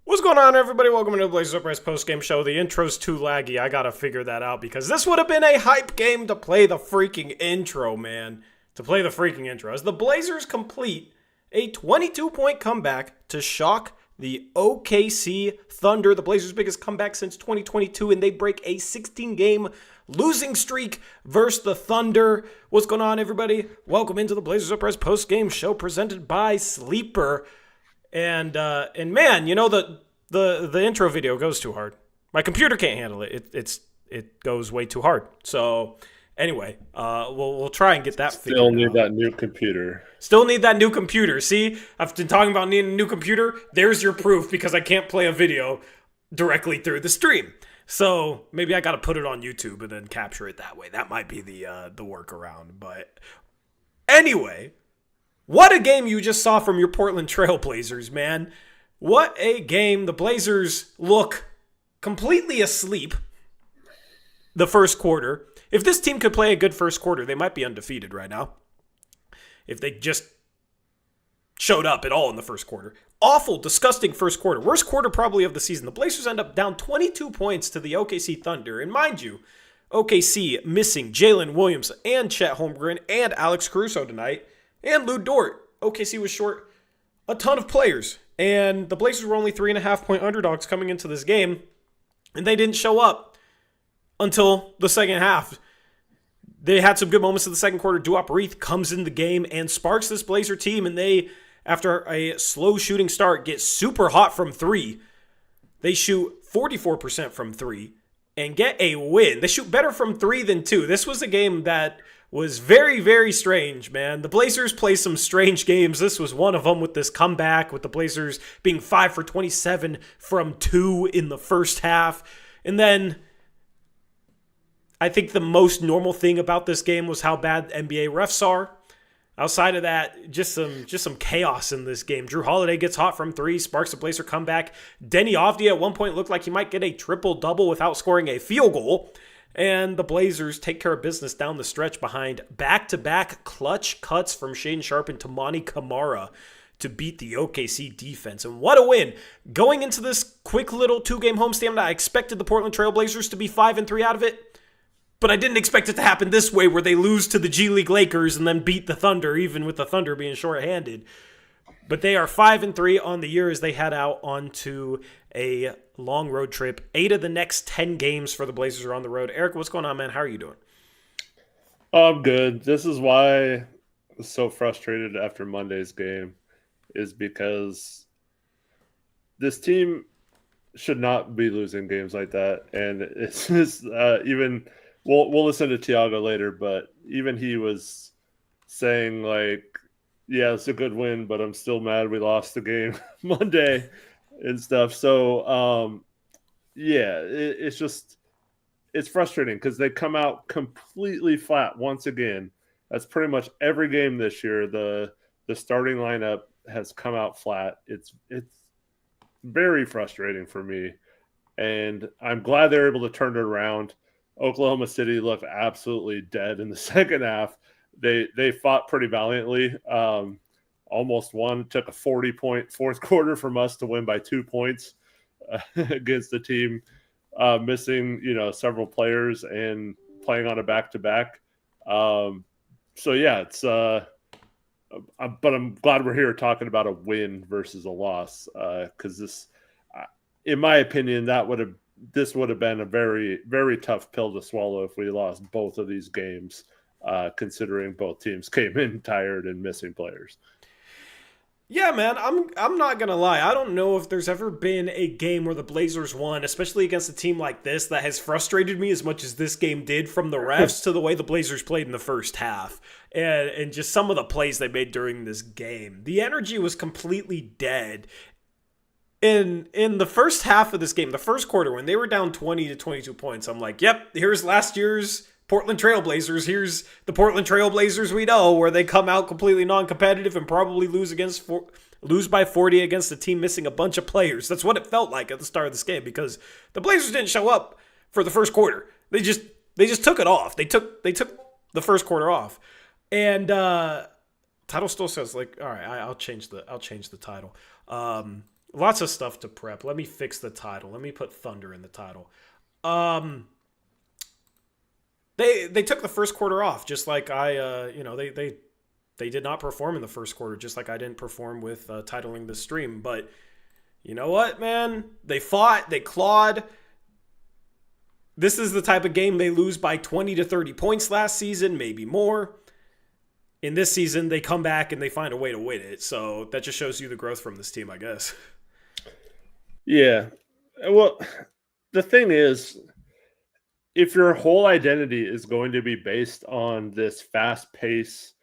What's going on, everybody? Welcome to the Blazers Uprise Postgame Show. The intro's too laggy. I gotta figure that out because this would have been a hype game to play the freaking intro, man. To play the freaking intro. As the Blazers complete a 22-point comeback to shock the OKC Thunder, the Blazers' biggest comeback since 2022, and they break a 16-game losing streak versus the Thunder. What's going on, everybody? Welcome into the Blazers Uprise Postgame Show presented by Sleeper. And man, you know the intro video goes too hard. My computer can't handle it. It goes way too hard. So anyway, we'll try and get that figured out. Still need that new computer. Still need that new computer. See, I've been talking about needing a new computer. There's your proof because I can't play a video directly through the stream. So maybe I got to put it on YouTube and then capture it that way. That might be the workaround. But anyway. What a game you just saw from your Portland Trail Blazers, man. What a game. The Blazers look completely asleep the first quarter. If this team could play a good first quarter, they might be undefeated right now. If they just showed up at all in the first quarter. Awful, disgusting first quarter. Worst quarter probably of the season. The Blazers end up down 22 points to the OKC Thunder. And mind you, OKC missing Jalen Williams and Chet Holmgren and Alex Caruso tonight. And Lou Dort. OKC was short a ton of players. And the Blazers were only 3.5-point underdogs coming into this game. And they didn't show up until the second half. They had some good moments in the second quarter. Duop Reath comes in the game and sparks this Blazer team. And they, after a slow shooting start, get super hot from three. They shoot 44% from three and get a win. They shoot better from three than two. This was a game that was very, very strange, man. The Blazers play some strange games. This was one of them with this comeback, with the Blazers being 5 for 27 from 2 in the first half. And then I think the most normal thing about this game was how bad NBA refs are. Outside of that, just some chaos in this game. Drew Holiday gets hot from three, sparks a Blazer comeback. Denny Avdia at one point looked like he might get a triple-double without scoring a field goal. And the Blazers take care of business down the stretch behind back-to-back clutch cuts from Shaedon Sharpe and Tamani Kamara to beat the OKC defense. And what a win. Going into this quick little two-game homestand, I expected the Portland Trail Blazers to be 5-3 out of it. But I didn't expect it to happen this way where they lose to the G League Lakers and then beat the Thunder, even with the Thunder being shorthanded. But they are 5-3 on the year as they head out onto a long road trip. 8 of the next 10 games for the Blazers are on the road. Eric, what's going on, man? How are you doing? I'm good. This is why I was so frustrated after Monday's game, is because this team should not be losing games like that. And it's just even we'll listen to Thiago later, but even he was saying like, yeah, it's a good win, but I'm still mad we lost the game Monday and stuff. So, it's frustrating because they come out completely flat once again. That's pretty much every game this year. The starting lineup has come out flat. It's very frustrating for me, and I'm glad they're able to turn it around. Oklahoma City looked absolutely dead in the second half. They fought pretty valiantly. Almost won. Took a 40-point fourth quarter from us to win by 2 points against the team missing, several players and playing on a back-to-back. It's. But I'm glad we're here talking about a win versus a loss because this, in my opinion, this would have been a very, very tough pill to swallow if we lost both of these games. Considering both teams came in tired and missing players. Yeah, man, I'm not going to lie. I don't know if there's ever been a game where the Blazers won, especially against a team like this, that has frustrated me as much as this game did, from the refs to the way the Blazers played in the first half and just some of the plays they made during this game. The energy was completely dead. In the first half of this game, the first quarter, when they were down 20 to 22 points, I'm like, yep, here's last year's Portland Trail Blazers. Here's the Portland Trail Blazers we know, where they come out completely non-competitive and probably lose by 40 against a team missing a bunch of players. That's what it felt like at the start of this game because the Blazers didn't show up for the first quarter. They just took it off. They took the first quarter off, and title still says like, all right, I'll change the title. lots of stuff to prep. Let me fix the title. Let me put Thunder in the title. They took the first quarter off, just like they did not perform in the first quarter, just like I didn't perform with titling the stream. But you know what, man? They fought, they clawed. This is the type of game they lose by 20 to 30 points last season, maybe more. In this season, they come back and they find a way to win it. So that just shows you the growth from this team, I guess. Yeah. Well, the thing is, if your whole identity is going to be based on this fast-paced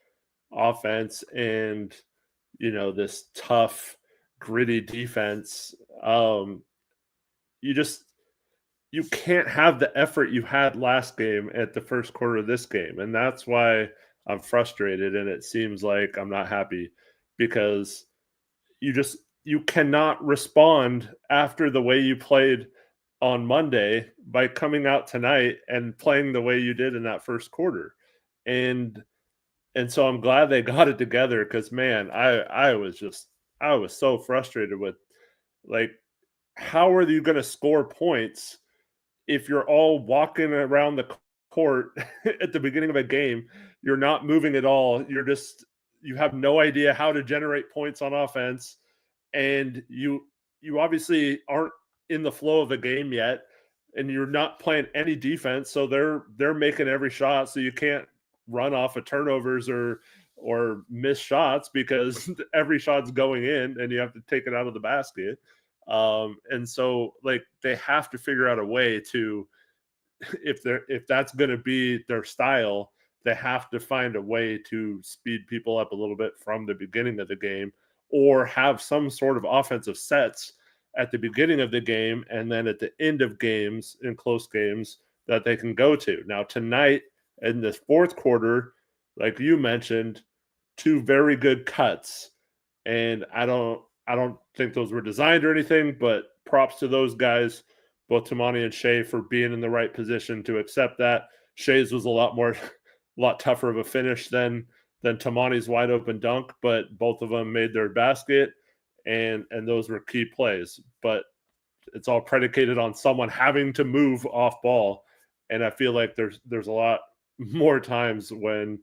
offense and, this tough, gritty defense, you can't have the effort you had last game at the first quarter of this game. And that's why I'm frustrated, and it seems like I'm not happy, because you cannot respond after the way you played on Monday by coming out tonight and playing the way you did in that first quarter. And so I'm glad they got it together, because man, I was so frustrated with, like, how are you going to score points if you're all walking around the court at the beginning of a game? You're not moving at all. You have no idea how to generate points on offense, and you obviously aren't in the flow of the game yet, and you're not playing any defense, so they're making every shot, so you can't run off of turnovers or miss shots, because every shot's going in and you have to take it out of the basket. And so, like, they have to figure out a way to, if that's going to be their style, they have to find a way to speed people up a little bit from the beginning of the game, or have some sort of offensive sets at the beginning of the game and then at the end of games, in close games, that they can go to. Now, tonight in this fourth quarter, like you mentioned, two very good cuts, and I don't think those were designed or anything, but props to those guys, both Tamani and Shea, for being in the right position to accept that. Shea's was a lot tougher of a finish than Tamani's wide open dunk, but both of them made their basket, and those were key plays. But it's all predicated on someone having to move off ball, and I feel like there's a lot more times when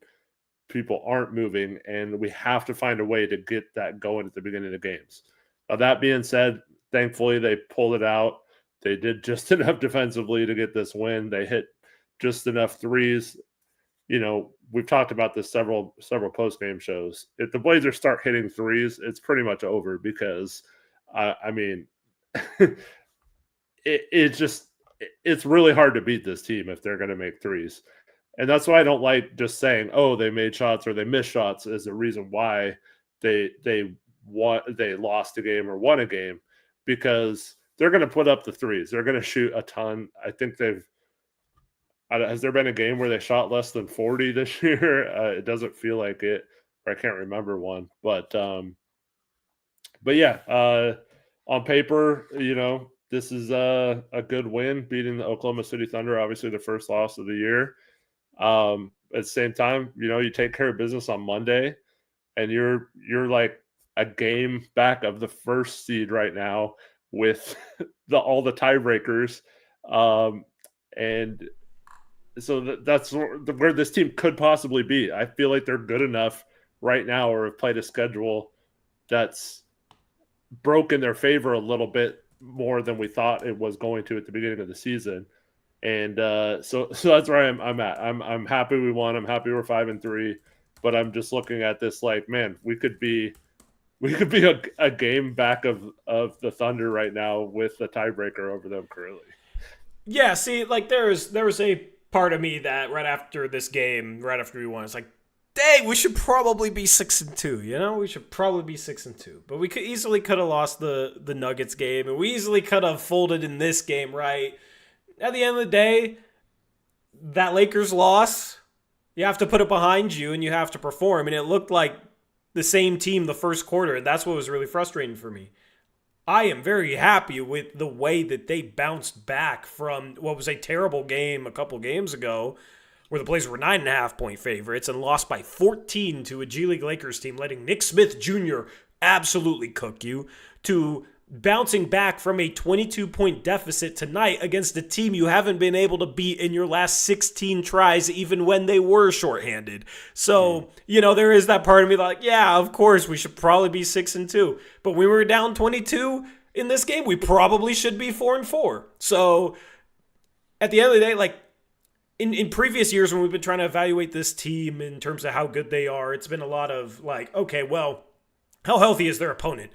people aren't moving, and we have to find a way to get that going at the beginning of the games. Now, that being said, thankfully they pulled it out. They did just enough defensively to get this win. They hit just enough threes. We've talked about this several post-game shows. If the Blazers start hitting threes, it's pretty much over, because it's really hard to beat this team if they're going to make threes. And that's why I don't like just saying, oh, they made shots or they missed shots as a reason why they lost a game or won a game, because they're going to put up the threes. They're going to shoot a ton. I think has there been a game where they shot less than 40 this year? It doesn't feel like it, or I can't remember one. But yeah, on paper, this is a good win, beating the Oklahoma City Thunder, obviously the first loss of the year. At the same time, you take care of business on Monday, and you're like a game back of the first seed right now with all the tiebreakers. And so that's where this team could possibly be. I feel like they're good enough right now, or have played a schedule that's broken their favor a little bit more than we thought it was going to at the beginning of the season. And so that's where I'm at. I'm happy we won. I'm happy we're 5-3, but I'm just looking at this like, man, we could be a game back of the Thunder right now with the tiebreaker over them currently. Yeah, see, like there was a part of me that right after this game, right after we won, it's like, dang, we should probably be 6-2. We should probably be 6-2. But we could have lost the Nuggets game, and we easily could have folded in this game, right? At the end of the day, that Lakers loss, you have to put it behind you and you have to perform. And it looked like the same team the first quarter, and that's what was really frustrating for me. I am very happy with the way that they bounced back from what was a terrible game a couple games ago, where the Blazers were 9.5-point favorites and lost by 14 to a G League Lakers team, letting Nick Smith Jr. absolutely cook you, to bouncing back from a 22-point deficit tonight against a team you haven't been able to beat in your last 16 tries, even when they were shorthanded. So, there is that part of me like, yeah, of course, we should probably be 6-2. But when we were down 22 in this game, we probably should be 4-4. So, at the end of the day, like, in previous years when we've been trying to evaluate this team in terms of how good they are, it's been a lot of like, okay, well, how healthy is their opponent?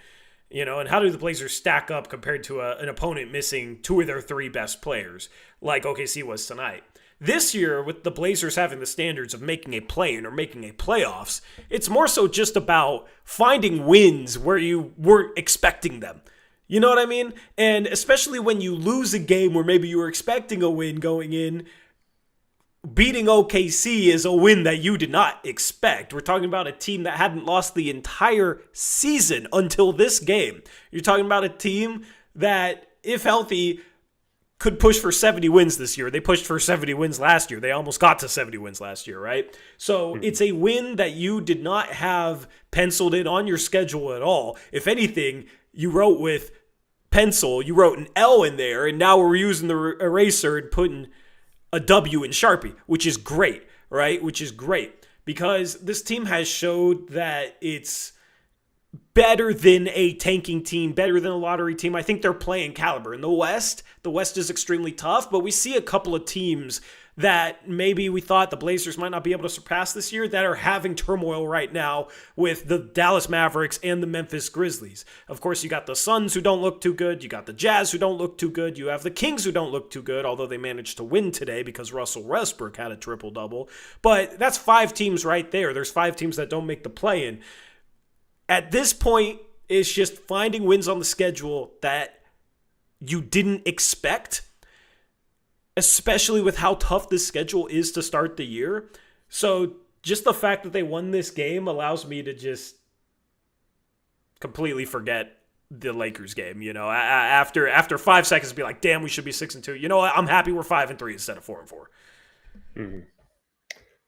And how do the Blazers stack up compared to an opponent missing two of their three best players, like OKC was tonight? This year, with the Blazers having the standards of making a play-in or making a playoffs, it's more so just about finding wins where you weren't expecting them. You know what I mean? And especially when you lose a game where maybe you were expecting a win going in, beating OKC is a win that you did not expect. We're talking about a team that hadn't lost the entire season until this game. You're talking about a team that, if healthy, could push for 70 wins this year. They pushed for 70 wins last year. They almost got to 70 wins last year, right? So it's a win that you did not have penciled in on your schedule at all. If anything, you wrote with pencil, you wrote an L in there, and now we're using the eraser and putting a W in Sharpie, which is great, right? Which is great because this team has showed that it's better than a tanking team, better than a lottery team. I think they're playing caliber. In the West is extremely tough, but we see a couple of teams that maybe we thought the Blazers might not be able to surpass this year that are having turmoil right now with the Dallas Mavericks and the Memphis Grizzlies. Of course, you got the Suns who don't look too good. You got the Jazz who don't look too good. You have the Kings who don't look too good, although they managed to win today because Russell Westbrook had a triple-double. But that's 5 teams right there. There's 5 teams that don't make the play-in. At this point, it's just finding wins on the schedule that you didn't expect, especially with how tough this schedule is to start the year. So just the fact that they won this game allows me to just completely forget the Lakers game. After 5 seconds, be like, damn, we should be 6-2. You know what? I'm happy we're 5-3 instead of 4-4. Mm-hmm.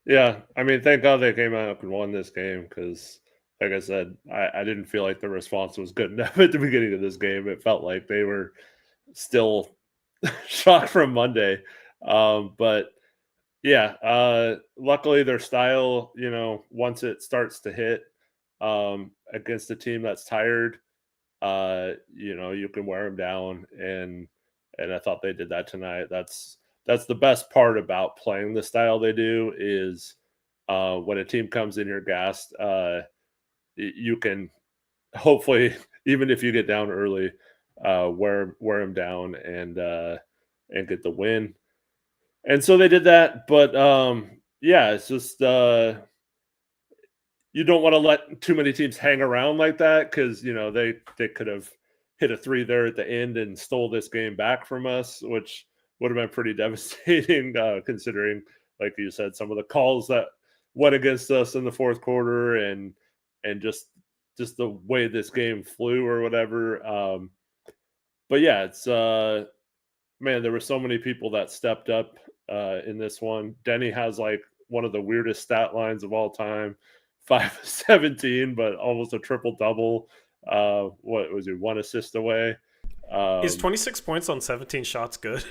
Yeah, I mean, thank God they came out and won this game because, like I said, I didn't feel like the response was good enough at the beginning of this game. It felt like they were still shocked from Monday. But yeah, luckily their style, once it starts to hit against a team that's tired, you can wear them down. And I thought they did that tonight. That's the best part about playing the style they do is when a team comes in here gassed, you can hopefully, even if you get down early, wear them down and get the win. And so they did that, but yeah, it's just you don't want to let too many teams hang around like that because they could have hit a 3 there at the end and stole this game back from us, which would have been pretty devastating considering, like you said, some of the calls that went against us in the fourth quarter and just the way this game flew or whatever. But yeah, it's man, there were so many people that stepped up in this one. Denny has like one of the weirdest stat lines of all time, 5-17, but almost a triple double. What was he? 1 assist away. Is 26 points on 17 shots good?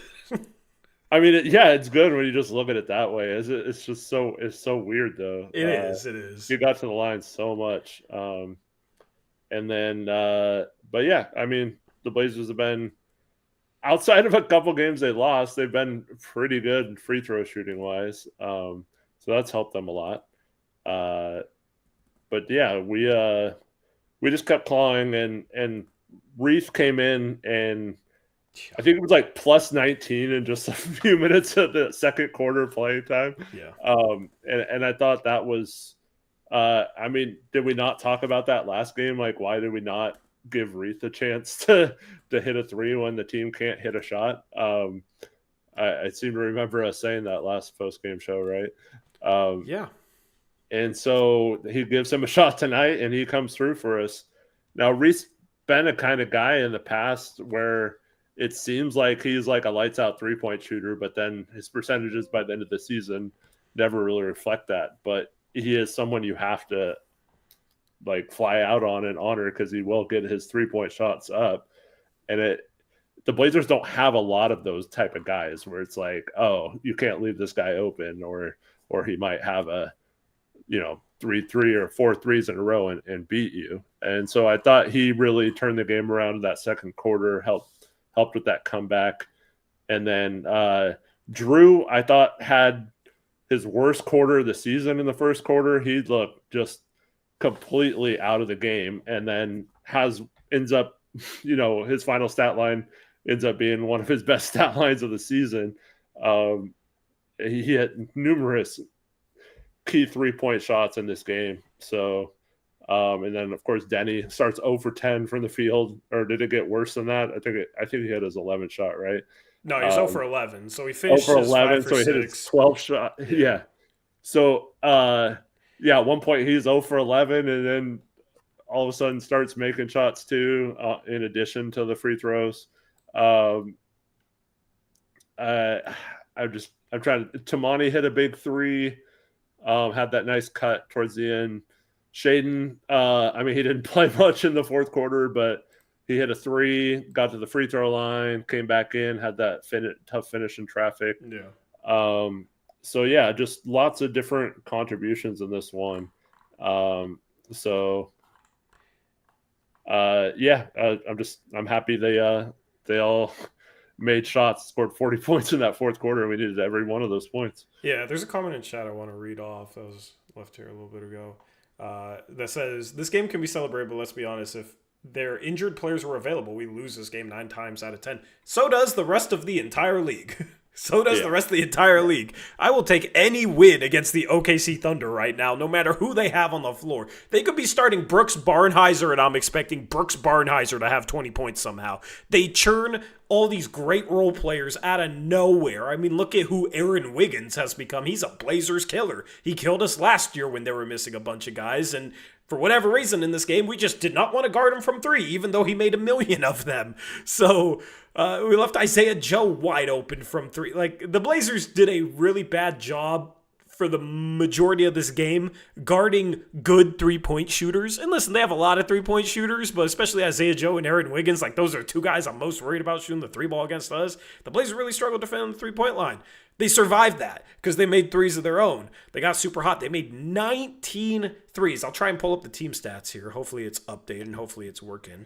I mean, it's good when you just look at it that way. It's just so weird though. It is. He got to the line so much. And then, but yeah, I mean, the Blazers have been, outside of a couple games they lost, they've been pretty good free throw shooting wise. So that's helped them a lot. But yeah, we just kept clawing and Reef came in and I think it was like plus 19 in just a few minutes of the second quarter playing time. Yeah. And I thought that was, I mean, did we not talk about that last game? Like, why did we not give Reith a chance to hit a 3 when the team can't hit a shot? I seem to remember us saying that last post-game show, right? Yeah. And so he gives him a shot tonight, and he comes through for us. Now, Reith's been a kind of guy in the past where it seems like he's like a lights-out three-point shooter, but then his percentages by the end of the season never really reflect that. But he is someone you have to like fly out on and honor because he will get his 3-point shots up. And the Blazers don't have a lot of those type of guys where it's like, oh, you can't leave this guy open, or he might have a 3 or 4 threes in a row and beat you. And so I thought he really turned the game around in that second quarter, helped with that comeback. And then Drew, I thought, had his worst quarter of the season in the first quarter. He looked just completely out of the game, and then ends up, his final stat line ends up being one of his best stat lines of the season. He hit numerous key 3-point shots in this game. So, and then of course Denny starts 0 for 10 from the field, or did it get worse than that? I think he had his 11th shot, right? No, he's 0 for 11. So he finished 0 for his 11, 5 for so he 6. hit his 12 shot. Yeah. So, at one point he's 0 for 11, and then all of a sudden starts making shots too, in addition to the free throws. I'm trying to. Tamani hit a big 3, had that nice cut towards the end. Shaden, he didn't play much in the fourth quarter, but he hit a 3, got to the free throw line, came back in, had that tough finish in traffic. Yeah. So yeah, just lots of different contributions in this one. I'm happy they all made shots, scored 40 points in that fourth quarter, and we needed every one of those points. Yeah, there's a comment in chat I want to read off that was left here a little bit ago that says, this game can be celebrated, but let's be honest, if their injured players were available, we lose this game 9 times out of 10. So does the rest of the entire league. So does the rest of the entire league. I will take any win against the OKC Thunder right now, no matter who they have on the floor. They could be starting Brooks Barnhizer, and I'm expecting Brooks Barnhizer to have 20 points somehow. They churn all these great role players out of nowhere. I mean, look at who Aaron Wiggins has become. He's a Blazers killer. He killed us last year when they were missing a bunch of guys, and for whatever reason in this game, we just did not want to guard him from 3, even though he made a million of them. So we left Isaiah Joe wide open from 3. Like, the Blazers did a really bad job for the majority of this game guarding good 3-point shooters. And listen, they have a lot of 3-point shooters, but especially Isaiah Joe and Aaron Wiggins, like, those are 2 guys I'm most worried about shooting the 3 ball against us. The Blazers really struggled defending the 3-point line. They survived that because they made 3s of their own. They got super hot. They made 19 threes. I'll try and pull up the team stats here. Hopefully it's updated and hopefully it's working.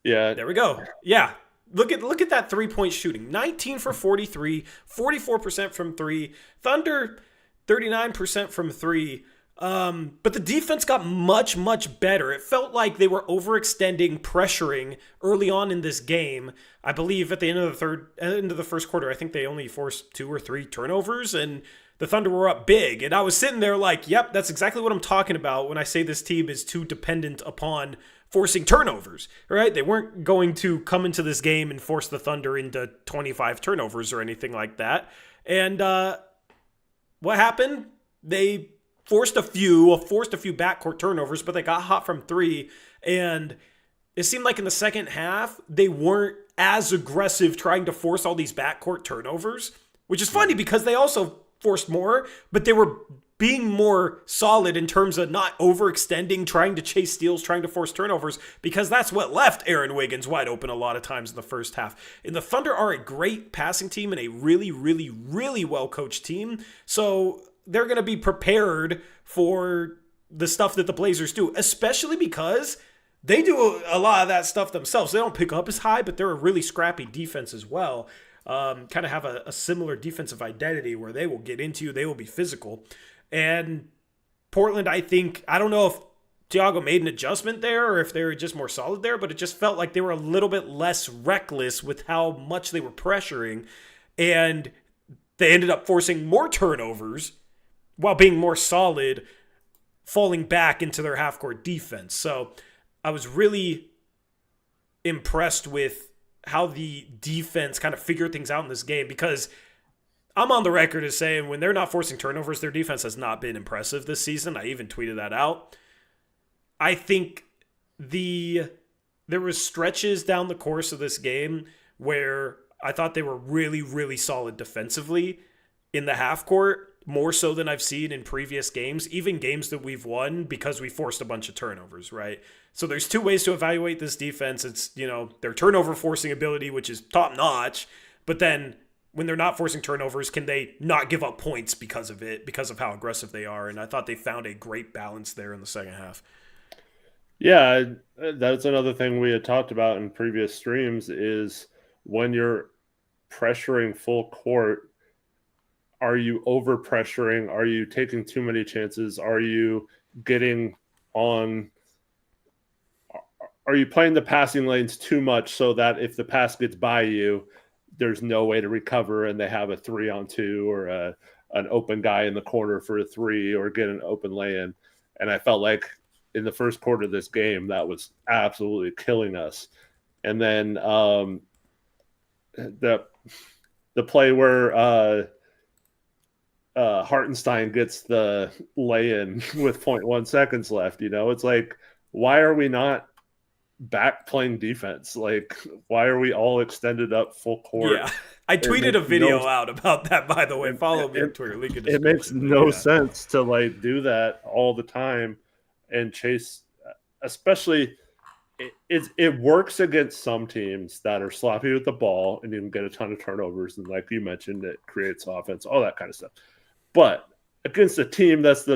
There we go. Yeah. Look at that 3-point shooting. 19 for 43, 44% from 3. Thunder, 39% from 3. But the defense got much, much better. It felt like they were overextending, pressuring early on in this game. I believe at the end of the first quarter, I think they only forced 2 or 3 turnovers, and the Thunder were up big. And I was sitting there like, yep, that's exactly what I'm talking about when I say this team is too dependent upon forcing turnovers, right? They weren't going to come into this game and force the Thunder into 25 turnovers or anything like that. And what happened? They forced a few backcourt turnovers, but they got hot from 3. And it seemed like in the second half, they weren't as aggressive trying to force all these backcourt turnovers, which is funny because they also forced more, but they were being more solid in terms of not overextending, trying to chase steals, trying to force turnovers, because that's what left Aaron Wiggins wide open a lot of times in the first half. And the Thunder are a great passing team and a really, really, really well-coached team. So they're going to be prepared for the stuff that the Blazers do, especially because they do a lot of that stuff themselves. They don't pick up as high, but they're a really scrappy defense as well. Kind of have a similar defensive identity where they will get into you. They will be physical. And Portland, I don't know if Thiago made an adjustment there or if they were just more solid there, but it just felt like they were a little bit less reckless with how much they were pressuring. And they ended up forcing more turnovers while being more solid, falling back into their half-court defense. So I was really impressed with how the defense kind of figured things out in this game, because I'm on the record as saying when they're not forcing turnovers, their defense has not been impressive this season. I even tweeted that out. I think there was stretches down the course of this game where I thought they were really, really solid defensively in the half court. more so than I've seen in previous games, even games that we've won because we forced a bunch of turnovers, right? So there's two ways to evaluate this defense. It's, their turnover forcing ability, which is top notch, but then when they're not forcing turnovers, can they not give up points because of it, because of how aggressive they are? And I thought they found a great balance there in the second half. Yeah, that's another thing we had talked about in previous streams is when you're pressuring full court, are you over pressuring? Are you taking too many chances? Are you getting on? Are you playing the passing lanes too much so that if the pass gets by you, there's no way to recover and they have a 3-on-2 or an open guy in the corner for a 3 or get an open lay-in? And I felt like in the first quarter of this game, that was absolutely killing us. And then the play where Hartenstein gets the lay-in with 0.1 seconds left, it's like, why are we not back playing defense? Like, why are we all extended up full court? Yeah, I tweeted a video out about that, by the way. Follow me on Twitter. Link in the it makes description. no sense to like do that all the time and chase, especially it works against some teams that are sloppy with the ball and you can get a ton of turnovers, and like you mentioned, it creates offense, all that kind of stuff. But against a team that's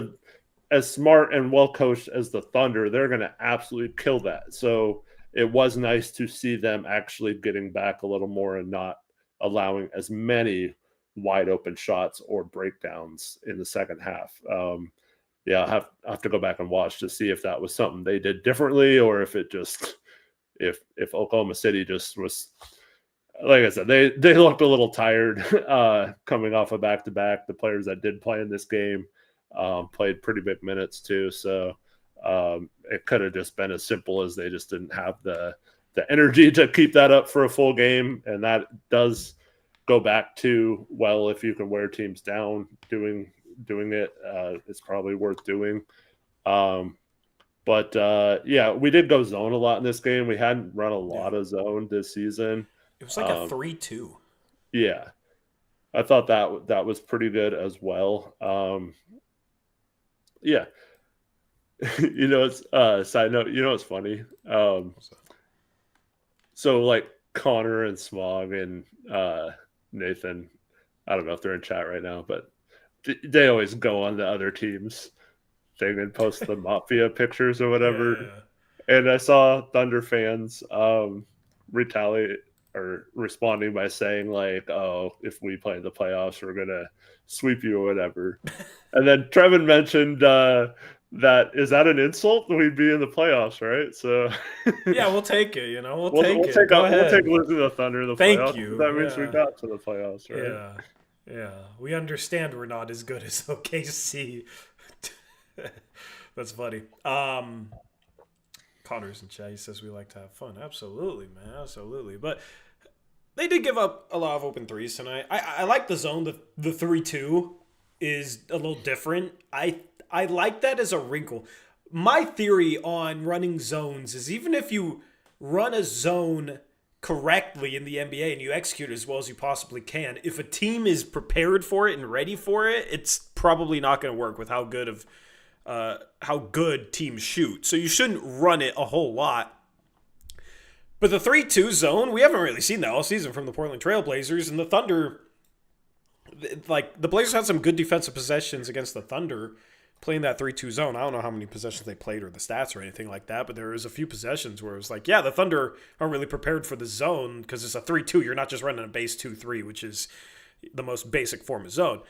as smart and well coached as the Thunder, they're going to absolutely kill that. So it was nice to see them actually getting back a little more and not allowing as many wide open shots or breakdowns in the second half. Yeah, I'll have to go back and watch to see if that was something they did differently, or if it just if Oklahoma City just was, like I said, they looked a little tired coming off a back-to-back. The players that did play in this game played pretty big minutes too, so it could have just been as simple as they just didn't have the energy to keep that up for a full game. And that does go back to, well, if you can wear teams down doing it, it's probably worth doing. But yeah, we did go zone a lot in this game. We hadn't run a lot of zone this season. It was like a 3-2. Yeah, I thought that was pretty good as well. Yeah. It's side note, it's funny. So like Connor and Smog and Nathan, I don't know if they're in chat right now, but they always go on the other team's thing and post the Mafia pictures or whatever. Yeah. And I saw Thunder fans retaliate or responding by saying like, "Oh, if we play in the playoffs, we're gonna sweep you or whatever." And then Trevin mentioned that is that an insult? We'd be in the playoffs, right? So yeah, we'll take it. We'll take it. We'll take a look at the Thunder in the playoffs. Thank you. That means we got to the playoffs, right? Yeah. We understand we're not as good as OKC. That's funny. Connor's in chat. He says we like to have fun. Absolutely, man. Absolutely. But they did give up a lot of open threes tonight. I like the zone. The 3-2 is a little different. I like that as a wrinkle. My theory on running zones is even if you run a zone correctly in the NBA and you execute as well as you possibly can, if a team is prepared for it and ready for it, it's probably not going to work with how good teams shoot. So you shouldn't run it a whole lot. But the 3-2 zone, we haven't really seen that all season from the Portland Trail Blazers, and the Thunder, like the Blazers had some good defensive possessions against the Thunder playing that 3-2 zone. I don't know how many possessions they played or the stats or anything like that, but there was a few possessions where it was like, yeah, the Thunder aren't really prepared for the zone because it's a 3-2. You're not just running a base 2-3, which is the most basic form of zone.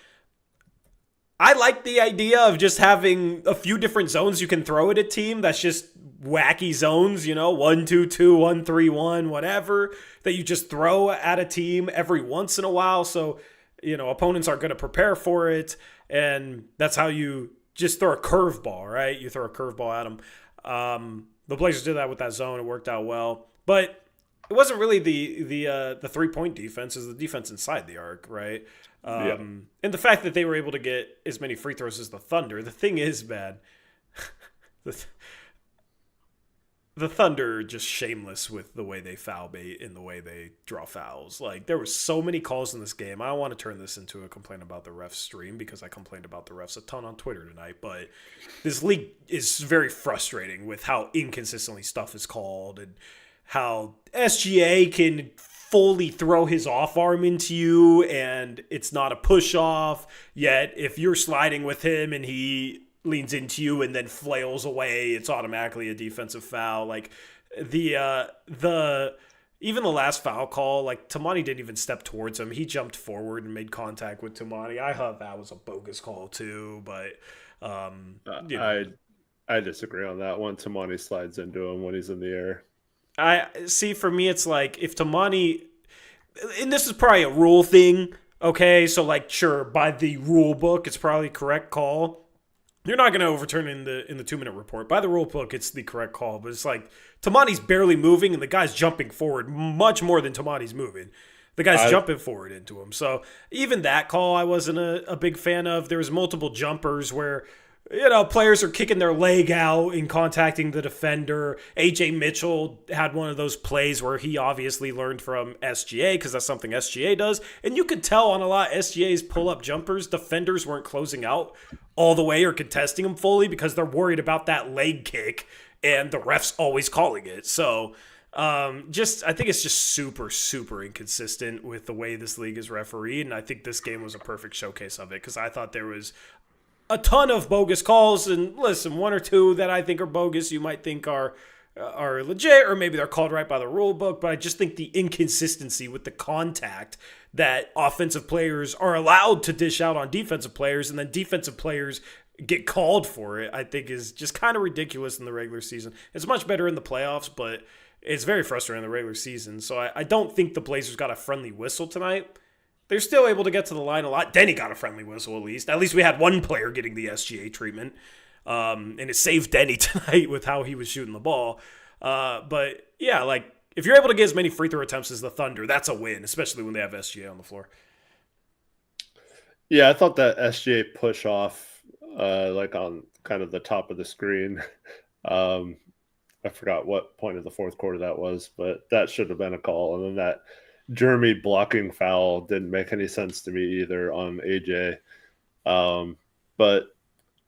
I like the idea of just having a few different zones you can throw at a team that's just wacky zones, 1-2-2, 1-3-1, whatever, that you just throw at a team every once in a while. So, opponents aren't going to prepare for it. And that's how you just throw a curveball, right? You throw a curveball at them. The Blazers did that with that zone. It worked out well. But it wasn't really the 3-point defense. It was the defense inside the arc, right? And the fact that they were able to get as many free throws as the Thunder. The thing is, man, the the Thunder just shameless with the way they foul bait and the way they draw fouls. Like, there were so many calls in this game. I don't want to turn this into a complaint about the refs stream because I complained about the refs a ton on Twitter tonight, but this league is very frustrating with how inconsistently stuff is called and how SGA can fully throw his off arm into you and it's not a push off, yet if you're sliding with him and he leans into you and then flails away, it's automatically a defensive foul. Like the even the last foul call, like Tamani didn't even step towards him. He jumped forward and made contact with Tamani. I thought that was a bogus call too, but you know. I disagree on that one. Tamani slides into him when he's in the air. I see, for me it's like if Tamani, and this is probably a rule thing, okay? So like sure, by the rule book, it's probably a correct call. You're not going to overturn in the 2-minute report. By the rule book, it's the correct call. But it's like Tamani's barely moving, and the guy's jumping forward much more than Tamani's moving. The guy's jumping forward into him. So even that call I wasn't a big fan of. There was multiple jumpers where, you know, players are kicking their leg out and contacting the defender. AJ Mitchell had one of those plays where he obviously learned from SGA because that's something SGA does. And you could tell on a lot of SGA's pull-up jumpers, defenders weren't closing out all the way or contesting them fully because they're worried about that leg kick and the ref's always calling it. So I think it's just super, super inconsistent with the way this league is refereed. And I think this game was a perfect showcase of it because I thought there was a ton of bogus calls, and listen, one or two that I think are bogus, you might think are legit, or maybe they're called right by the rule book, but I just think the inconsistency with the contact that offensive players are allowed to dish out on defensive players, and then defensive players get called for it, I think is just kind of ridiculous in the regular season. It's much better in the playoffs, but it's very frustrating in the regular season. So I don't think the Blazers got a friendly whistle tonight. They're still able to get to the line a lot. Denny got a friendly whistle at least. At least we had one player getting the SGA treatment. And it saved Denny tonight with how he was shooting the ball. But yeah, like if you're able to get as many free throw attempts as the Thunder, that's a win, especially when they have SGA on the floor. Yeah, I thought that SGA push off, like on kind of the top of the screen. I forgot what point of the fourth quarter that was, but that should have been a call. And then that Jeremy blocking foul didn't make any sense to me either on AJ. But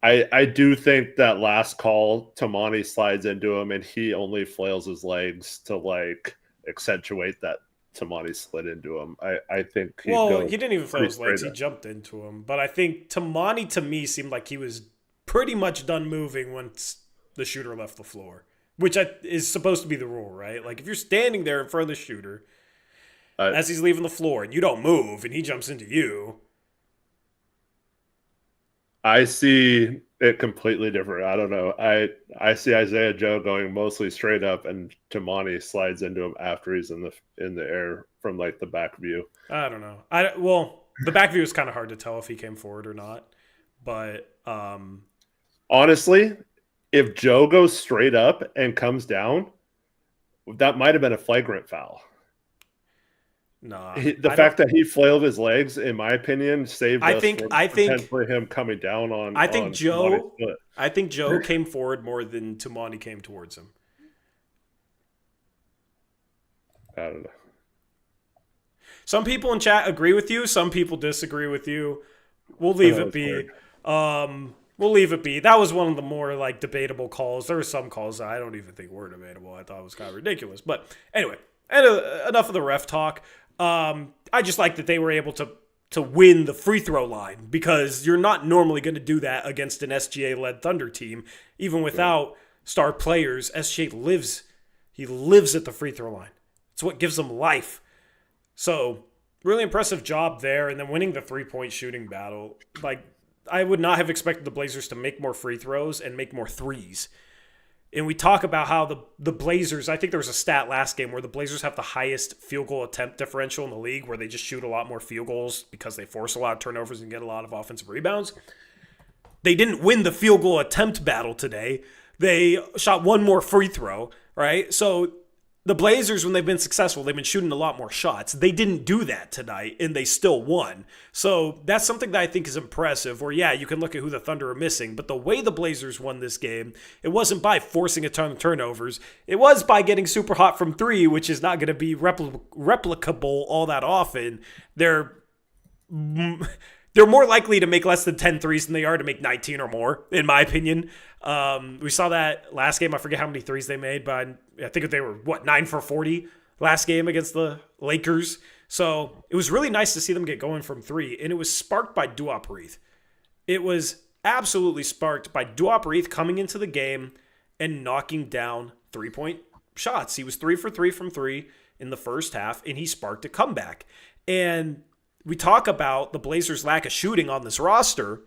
I do think that last call, Tamani slides into him and he only flails his legs to like accentuate that Tamani slid into him. I think he didn't even flail his legs. He jumped into him. But I think Tamani to me seemed like he was pretty much done moving once the shooter left the floor, which is supposed to be the rule, right? Like if you're standing there in front of the shooter as he's leaving the floor and you don't move and he jumps into you. I see it completely different. I don't know. I see Isaiah Joe going mostly straight up and Tamani slides into him after he's in the air from like the back view. I don't know. The back view is kind of hard to tell if he came forward or not. But honestly, if Joe goes straight up and comes down, that might have been a flagrant foul. No, the fact that he flailed his legs, in my opinion, saved us from potentially him coming down on. I think Joe came forward more than Tamani came towards him. I don't know. Some people in chat agree with you. Some people disagree with you. We'll leave it be. We'll leave it be. That was one of the more like debatable calls. There were some calls that I don't even think were debatable. I thought it was kind of ridiculous. But anyway, enough of the ref talk. I just like that they were able to win the free throw line because you're not normally going to do that against an SGA-led Thunder team. Even without star players, SGA lives at the free throw line. It's what gives them life. So really impressive job there. And then winning the three-point shooting battle. Like I would not have expected the Blazers to make more free throws and make more threes. And we talk about how the Blazers, I think there was a stat last game where the Blazers have the highest field goal attempt differential in the league where they just shoot a lot more field goals because they force a lot of turnovers and get a lot of offensive rebounds. They didn't win the field goal attempt battle today. They shot one more free throw, right? So The Blazers, when they've been successful, they've been shooting a lot more shots. They didn't do that tonight, and they still won. So that's something that I think is impressive, where, yeah, you can look at who the Thunder are missing, but the way the Blazers won this game, it wasn't by forcing a ton of turnovers. It was by getting super hot from three, which is not going to be replicable all that often. They're more likely to make less than 10 threes than they are to make 19 or more, in my opinion. We saw that last game. I forget how many threes they made, but I think they were, 9 for 40 last game against the Lakers. So it was really nice to see them get going from three, and it was sparked by Uprise. It was absolutely sparked by Uprise coming into the game and knocking down 3-point shots. He was 3 for 3 from three in the first half, and he sparked a comeback. And we talk about the Blazers' lack of shooting on this roster.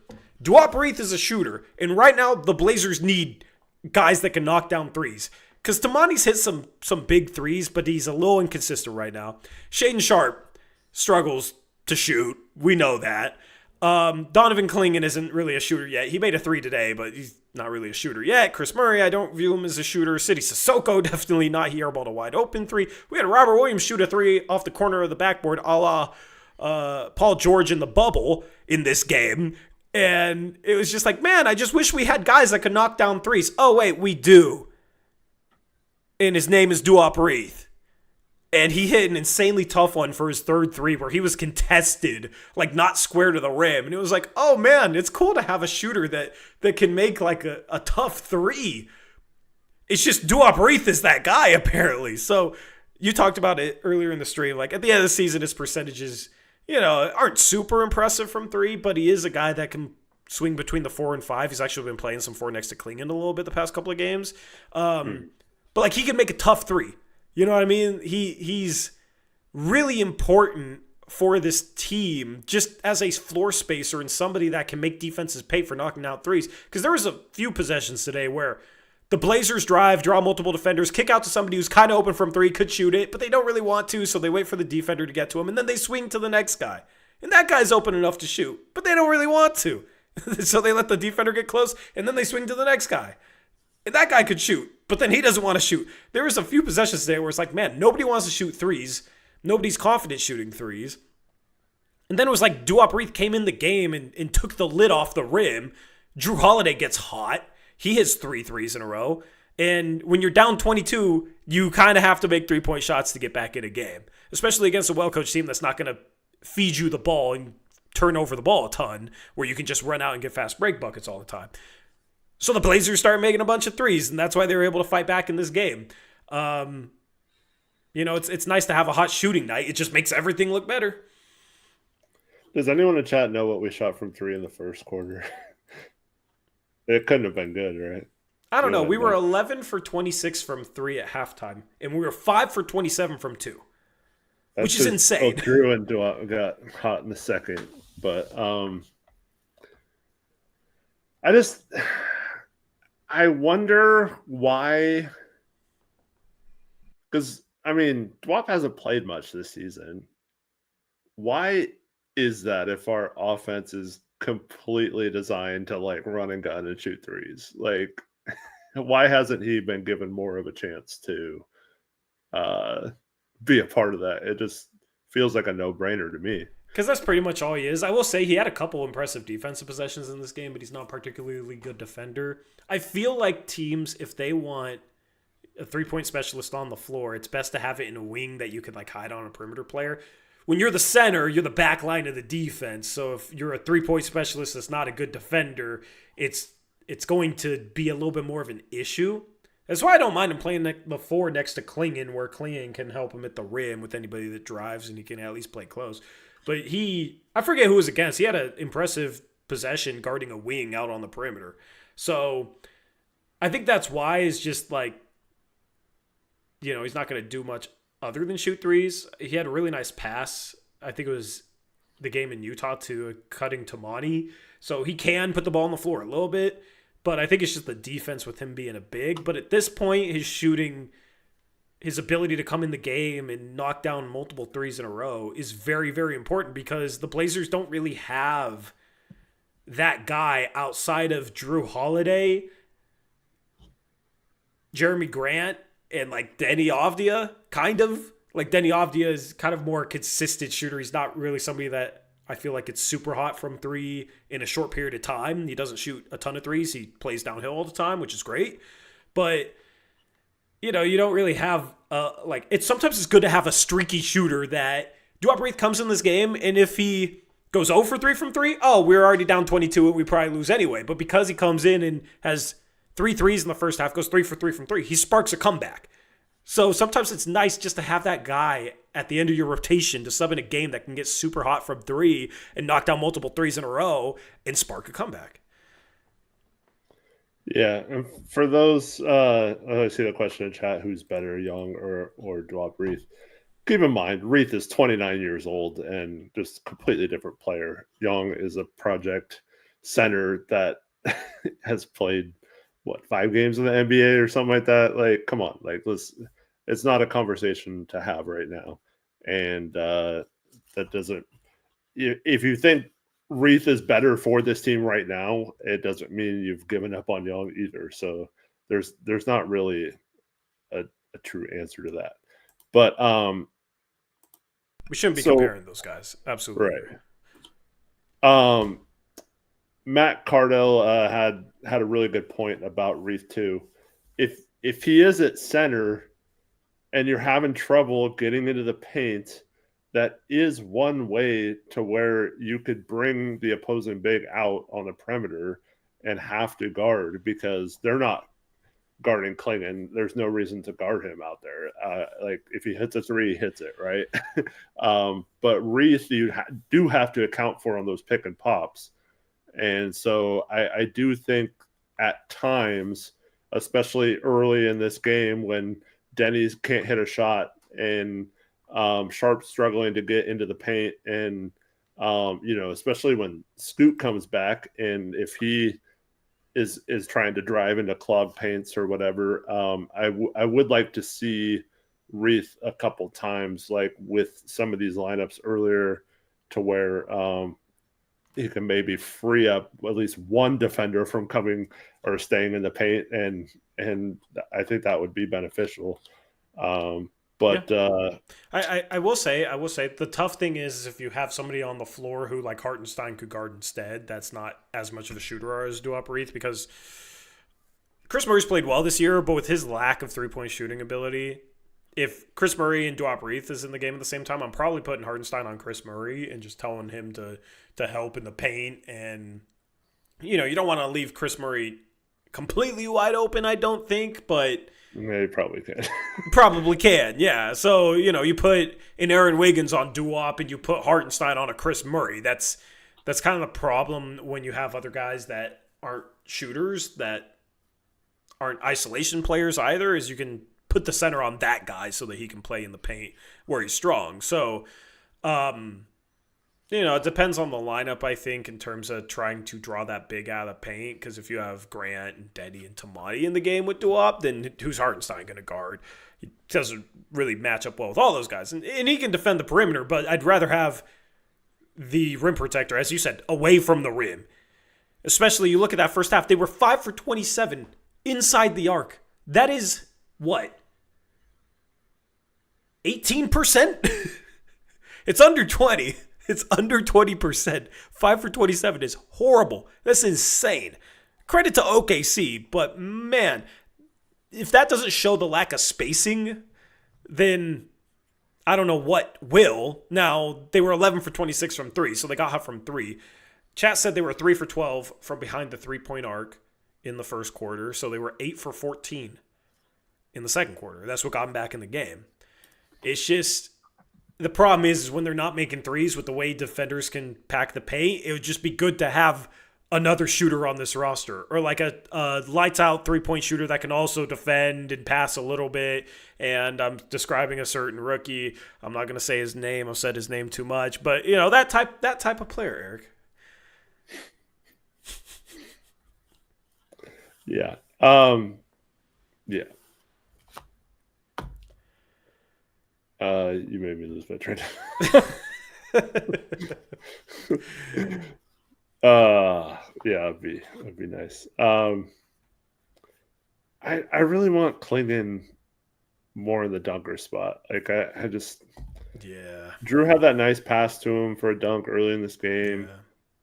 Uprise is a shooter, and right now the Blazers need guys that can knock down threes. Because Tamani's hit some big threes, but he's a little inconsistent right now. Shaedon Sharpe struggles to shoot. We know that. Donovan Clingan isn't really a shooter yet. He made a three today, but he's not really a shooter yet. Chris Murray, I don't view him as a shooter. City Sissoko, definitely not. He airballed a wide open three. We had Robert Williams shoot a three off the corner of the backboard, a la Paul George in the bubble in this game. And it was just like, man, I just wish we had guys that could knock down threes. Oh, wait, we do. And his name is Uprise. And he hit an insanely tough one for his third three where he was contested, like not square to the rim. And it was like, oh, man, it's cool to have a shooter that can make like a tough three. It's just Uprise is that guy, apparently. So you talked about it earlier in the stream. Like at the end of the season, his percentages, aren't super impressive from three, but he is a guy that can swing between the 4 and 5. He's actually been playing some 4 next to Clingan a little bit the past couple of games. But like he can make a tough three. You know what I mean? He's really important for this team just as a floor spacer and somebody that can make defenses pay for knocking out threes. Because there was a few possessions today where the Blazers drive, draw multiple defenders, kick out to somebody who's kind of open from three, could shoot it, but they don't really want to, so they wait for the defender to get to him, and then they swing to the next guy. And that guy's open enough to shoot, but they don't really want to. So they let the defender get close, and then they swing to the next guy. And that guy could shoot, but then he doesn't want to shoot. There was a few possessions today where it's like, man, nobody wants to shoot threes. Nobody's confident shooting threes. And then it was like Uprise came in the game and took the lid off the rim. Jrue Holiday gets hot. He hits 3 threes in a row. And when you're down 22, you kind of have to make 3-point shots to get back in a game, especially against a well-coached team that's not going to feed you the ball and turn over the ball a ton, where you can just run out and get fast break buckets all the time. So the Blazers started making a bunch of threes, and that's why they were able to fight back in this game. It's nice to have a hot shooting night. It just makes everything look better. Does anyone in chat know what we shot from three in the first quarter? It couldn't have been good, right? I don't know. We were 11 for 26 from three at halftime, and we were 5 for 27 from two, which is insane. Drew and Dwight got hot in the second, but I wonder why, because, Dwap hasn't played much this season. Why is that if our offense is completely designed to, run and gun and shoot threes? Why hasn't he been given more of a chance to be a part of that? It just feels like a no-brainer to me. Because that's pretty much all he is. I will say he had a couple impressive defensive possessions in this game, but he's not a particularly good defender. I feel like teams, if they want a 3-point specialist on the floor, it's best to have it in a wing that you could hide on a perimeter player. When you're the center, you're the back line of the defense. So if you're a 3-point specialist that's not a good defender, it's going to be a little bit more of an issue. That's why I don't mind him playing the 4 next to Clingan, where Clingan can help him at the rim with anybody that drives, and he can at least play close. But I forget who it was against. He had an impressive possession guarding a wing out on the perimeter. So I think that's why is just he's not going to do much other than shoot threes. He had a really nice pass. I think it was the game in Utah to cutting Tamani. So he can put the ball on the floor a little bit, but I think it's just the defense with him being a big. But at this point, his shooting, his ability to come in the game and knock down multiple threes in a row is very, very important, because the Blazers don't really have that guy outside of Jrue Holiday, Jeremy Grant, and Denny Avdia. kind of. Like Denny Avdia is kind of more consistent shooter. He's not really somebody that I feel like it's super hot from three in a short period of time. He doesn't shoot a ton of threes. He plays downhill all the time, which is great. But you don't really have like it's sometimes it's good to have a streaky shooter that Duop Reith comes in this game, and if he goes 0 for 3 from 3, oh, we're already down 22 and we probably lose anyway. But because he comes in and has 3 threes in the first half, goes 3 for 3 from 3, he sparks a comeback. So sometimes it's nice just to have that guy at the end of your rotation to sub in a game that can get super hot from 3 and knock down multiple threes in a row and spark a comeback. Yeah, and for those, I see the question in chat: who's better, Young or Duop Reith? Keep in mind, Reith is 29 years old and just completely different player. Young is a project center that has played 5 games in the NBA or something like that. Like, come on, like it's not a conversation to have right now, and that doesn't. If you think Reith is better for this team right now, it doesn't mean you've given up on Young either. So there's not really a true answer to that. But we shouldn't be comparing those guys. Absolutely. Right. Matt Cardell had a really good point about Reith too. If he is at center and you're having trouble getting into the paint, that is one way to where you could bring the opposing big out on the perimeter and have to guard because they're not guarding Klingon. There's no reason to guard him out there. Like if he hits a 3, he hits it, right? But Reith, you do have to account for on those pick and pops. And so I do think at times, especially early in this game when Denny's can't hit a shot and Sharp's struggling to get into the paint and, especially when Scoot comes back and if he is trying to drive into clogged paints or whatever, I would like to see Reith a couple times, like with some of these lineups earlier to where he can maybe free up at least one defender from coming or staying in the paint, and I think that would be beneficial. I will say the tough thing is if you have somebody on the floor who like Hartenstein could guard instead, that's not as much of a shooter as Duop Reith because Chris Murray's played well this year, but with his lack of 3-point shooting ability, if Chris Murray and Duop Reith is in the game at the same time, I'm probably putting Hartenstein on Chris Murray and just telling him to help in the paint. And, you don't want to leave Chris Murray completely wide open, I don't think, but they probably can. Probably can, yeah. So, you put an Aaron Wiggins on Duop and you put Hartenstein on a Chris Murray. That's kind of the problem when you have other guys that aren't shooters, that aren't isolation players either, is you can put the center on that guy so that he can play in the paint where he's strong. So, it depends on the lineup, I think, in terms of trying to draw that big out of the paint. Because if you have Grant and Denny and Tamati in the game with Duop, then who's Hartenstein going to guard? He doesn't really match up well with all those guys. And he can defend the perimeter, but I'd rather have the rim protector, as you said, away from the rim. Especially, you look at that first half, they were 5 for 27 inside the arc. That is, what? 18%? It's under 20. It's under 20%. 5 for 27 is horrible. That's insane. Credit to OKC, but man, if that doesn't show the lack of spacing, then I don't know what will. Now, they were 11 for 26 from 3, so they got hot from 3. Chat said they were 3 for 12 from behind the 3-point arc in the first quarter, so they were 8 for 14 in the second quarter. That's what got them back in the game. It's just, the problem is when they're not making threes with the way defenders can pack the paint, it would just be good to have another shooter on this roster, or like a lights out 3-point shooter that can also defend and pass a little bit. And I'm describing a certain rookie. I'm not going to say his name. I've said his name too much, but that type of player, Eric. Yeah. Yeah. You made me lose my train. Yeah, it'd be nice. I really want Klingon more in the dunker spot. Like I just Yeah. Drew had that nice pass to him for a dunk early in this game.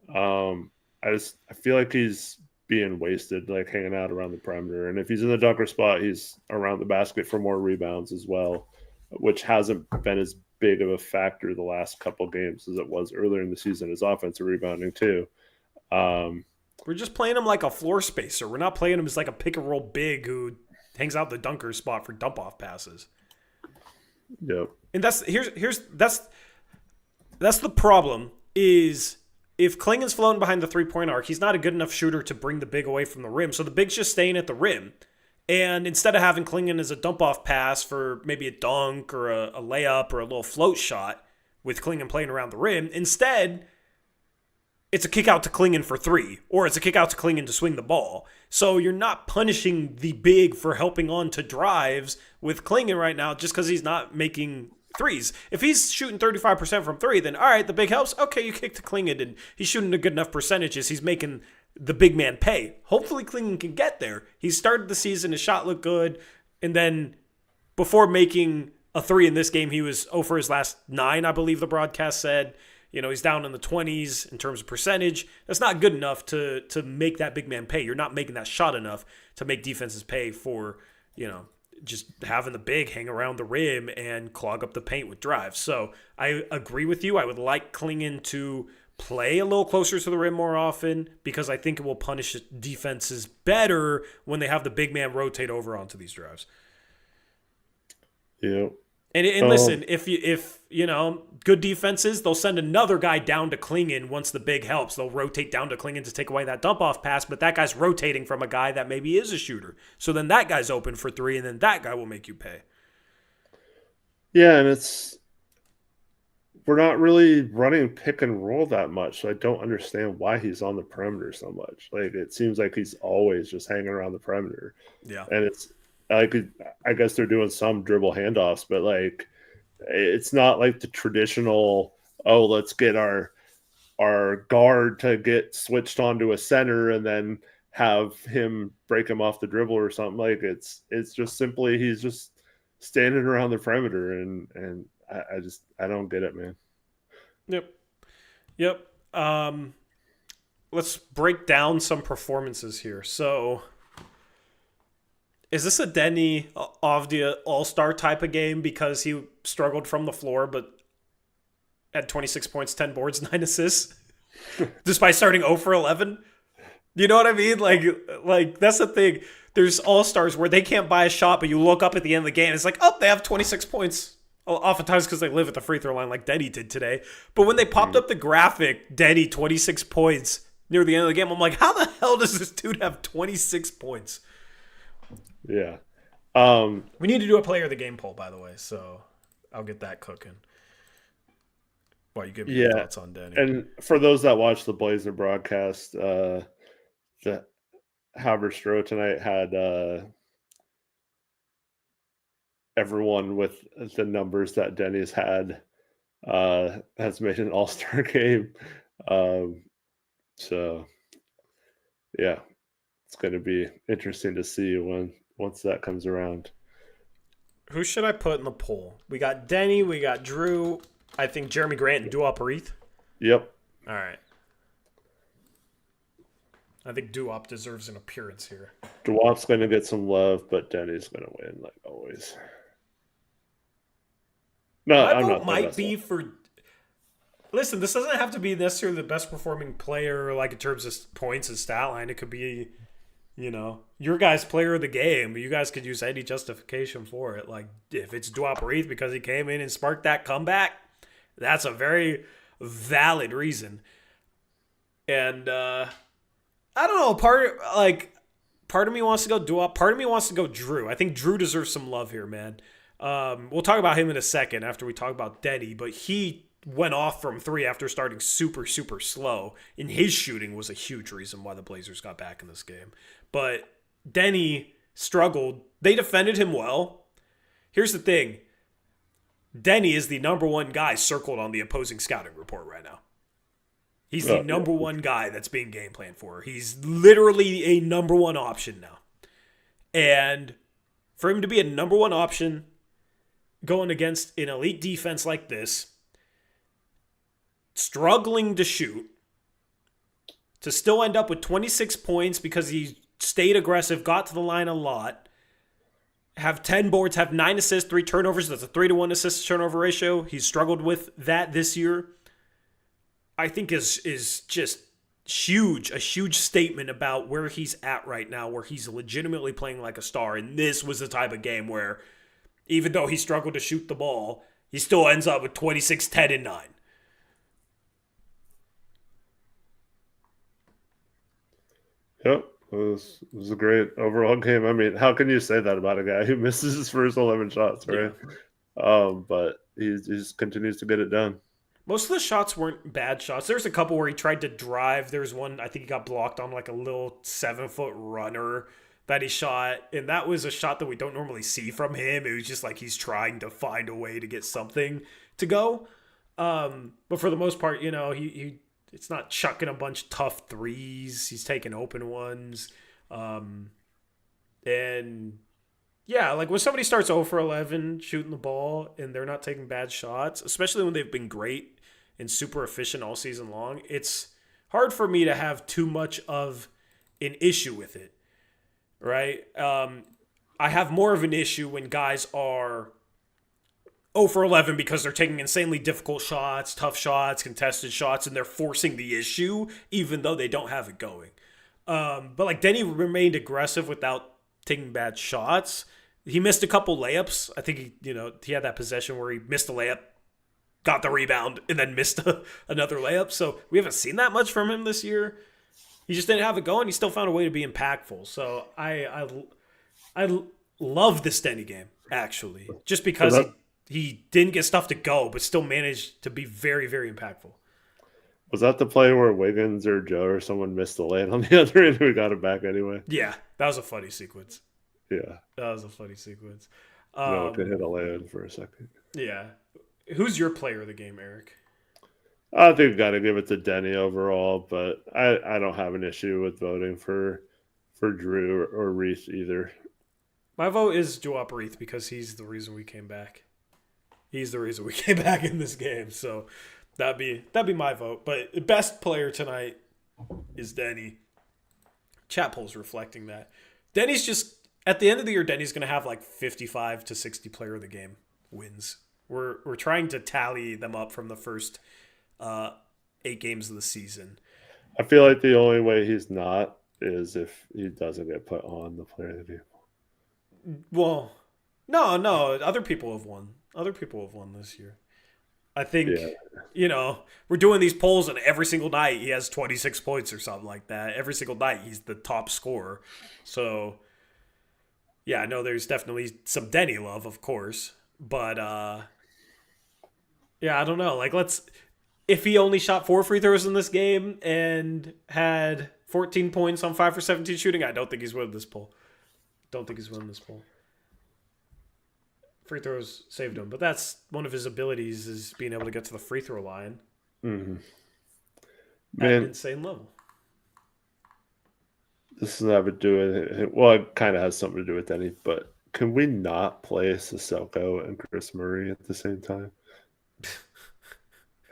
Yeah. I feel like he's being wasted, like hanging out around the perimeter. And if he's in the dunker spot, he's around the basket for more rebounds as well, which hasn't been as big of a factor the last couple games as it was earlier in the season. His offensive rebounding too. We're just playing him like a floor spacer. We're not playing him as like a pick and roll big who hangs out the dunker spot for dump off passes. Yep. And that's the problem is if Klingen's floating behind the 3-point arc, he's not a good enough shooter to bring the big away from the rim. So the big's just staying at the rim. And instead of having Klingen as a dump off pass for maybe a dunk or a layup or a little float shot with Klingen playing around the rim, instead it's a kick out to Klingen for 3, or it's a kick out to Klingen to swing the ball. So you're not punishing the big for helping on to drives with Klingen right now just because he's not making threes. If he's shooting 35% from 3, then all right, the big helps. Okay, you kick to Klingen, and he's shooting a good enough percentages. He's making the big man pay. Hopefully Klingen can get there. He started the season, his shot looked good, and then before making a 3 in this game, he was 0 for his last 9, I believe the broadcast said. You know, he's down in the 20s in terms of percentage. That's not good enough to make that big man pay. You're not making that shot enough to make defenses pay for, you know, just having the big hang around the rim and clog up the paint with drives. So I agree with you. I would like Klingen to play a little closer to the rim more often because I think it will punish defenses better when they have the big man rotate over onto these drives. Yeah. And listen, if you know, good defenses, they'll send another guy down to Klingen once the big helps. They'll rotate down to Klingen to take away that dump-off pass, but that guy's rotating from a guy that maybe is a shooter. So then that guy's open for 3, and then that guy will make you pay. Yeah, and we're not really running pick and roll that much, so I don't understand why he's on the perimeter so much. Like, it seems like he's always just hanging around the perimeter. Yeah. And it's like, I guess they're doing some dribble handoffs, but like, it's not like the traditional, oh, let's get our guard to get switched onto a center and then have him break him off the dribble or something. Like, it's just simply he's just standing around the perimeter, and I don't get it, man. Yep. Let's break down some performances here. So, is this a Denny Avdia all-star type of game because he struggled from the floor but had 26 points, 10 boards, 9 assists despite starting 0 for 11? You know what I mean? Like that's the thing. There's all-stars where they can't buy a shot, but you look up at the end of the game, it's like, oh, they have 26 points. Oftentimes because they live at the free throw line like Denny did today. But when they popped up the graphic, Denny, 26 points near the end of the game, I'm like, how the hell does this dude have 26 points? Yeah. We need to do a player of the game poll, by the way, so I'll get that cooking. While you give me your thoughts on Denny. And for those that watch the Blazer broadcast, the Haberstroh tonight had everyone with the numbers that Denny's had has made an all-star game. So, yeah, it's going to be interesting to see once that comes around. Who should I put in the poll? We got Denny, we got Drew, I think Jeremy Grant and Duop Arith. Yep. All right. I think Duop deserves an appearance here. Duop's going to get some love, but Denny's going to win, like always. No, My I'm vote not. might be for. Listen, this doesn't have to be necessarily the best performing player, like in terms of points and stat line. It could be, you know, your guy's player of the game. You guys could use any justification for it. Like if it's Duop Arith because he came in and sparked that comeback, that's a very valid reason. And I don't know. Part of me wants to go Duop. Part of me wants to go Drew. I think Drew deserves some love here, man. We'll talk about him in a second after we talk about Denny, but he went off from 3 after starting super, super slow, and his shooting was a huge reason why the Blazers got back in this game. But Denny struggled. They defended him well. Here's the thing. Denny is the number 1 guy circled on the opposing scouting report right now. He's the number 1 guy that's being game planned for. He's literally a number 1 option now. And for him to be a number 1 option going against an elite defense like this, struggling to shoot, to still end up with 26 points because he stayed aggressive, got to the line a lot, have 10 boards, have 9 assists, 3 turnovers. That's a 3-to-1 assist turnover ratio. He's struggled with that this year. I think is just huge, a huge statement about where he's at right now, where he's legitimately playing like a star. And this was the type of game where, even though he struggled to shoot the ball, he still ends up with 26, 10, and 9. Yep. It was a great overall game. I mean, how can you say that about a guy who misses his first 11 shots, right? Yeah. But he just continues to get it done. Most of the shots weren't bad shots. There's a couple where he tried to drive. There's one, I think he got blocked on like a little 7-foot runner that he shot. And that was a shot that we don't normally see from him. It was just like he's trying to find a way to get something to go. But for the most part, he it's not chucking a bunch of tough threes. He's taking open ones. And yeah, like when somebody starts 0 for 11 shooting the ball and they're not taking bad shots, especially when they've been great and super efficient all season long, it's hard for me to have too much of an issue with it, right? I have more of an issue when guys are 0 for 11 because they're taking insanely difficult shots, tough shots, contested shots, and they're forcing the issue even though they don't have it going. But like Denny remained aggressive without taking bad shots. He missed a couple layups. I think he had that possession where he missed a layup, got the rebound, and then missed another layup. So we haven't seen that much from him this year. He just didn't have it going. He still found a way to be impactful. So I love this Denny game, actually, just because he didn't get stuff to go, but still managed to be very, very impactful. Was that the play where Wiggins or Joe or someone missed the lane on the other end and we got it back anyway? Yeah, that was a funny sequence. Yeah. That was a funny sequence. No, to hit a lane for a second. Yeah. Who's your player of the game, Eric? I think we've got to give it to Denny overall, but I don't have an issue with voting for Drew or Reese either. My vote is Joe Uprise because he's the reason we came back. He's the reason we came back in this game. So that'd be my vote. But the best player tonight is Denny. Chat polls reflecting that. Denny's just, at the end of the year, Denny's going to have like 55 to 60 player of the game wins. We're trying to tally them up from the first 8 games of the season. I feel like the only way he's not is if he doesn't get put on the player of the game. Well, no. Other people have won. Other people have won this year. I think, we're doing these polls and every single night he has 26 points or something like that. Every single night he's the top scorer. So, yeah, I know there's definitely some Denny love, of course. But, yeah, I don't know. Like, if he only shot 4 free throws in this game and had 14 points on 5 for 17 shooting, I don't think he's winning this poll. Free throws saved him, but that's one of his abilities is being able to get to the free throw line at an insane level. This doesn't have to do with it. Well, it kind of has something to do with Denny, but can we not play Sissoko and Chris Murray at the same time?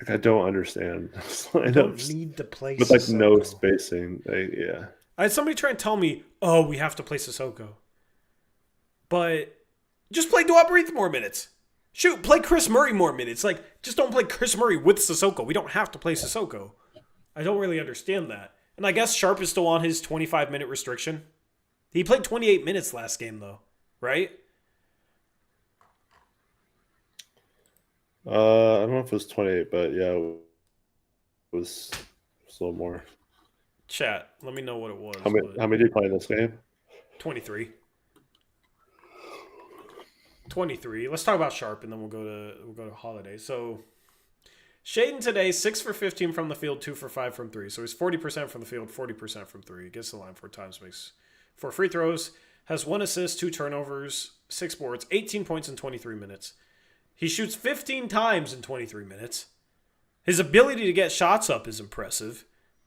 Like, I don't understand. You don't need to play with like no spacing. Yeah, I had somebody try and tell me, "Oh, we have to play Sissoko," but just play Uprise more minutes. Shoot, play Chris Murray more minutes. Like, just don't play Chris Murray with Sissoko. We don't have to play Sissoko. I don't really understand that. And I guess Sharp is still on his 25-minute restriction. He played 28 minutes last game, though, right? I don't know if it was 28, but yeah, it was a little more. Chat, let me know what it was. How many did you play in this game? 23. 23. Let's talk about Sharp, and then we'll go to Holiday. So Shaden today, 6 for 15 from the field, 2 for 5 from 3. So he's 40% from the field, 40% from 3. Gets the line 4 times, makes 4 free throws, has 1 assist, 2 turnovers, 6 boards, 18 points in 23 minutes. He shoots 15 times in 23 minutes. His ability to get shots up is impressive,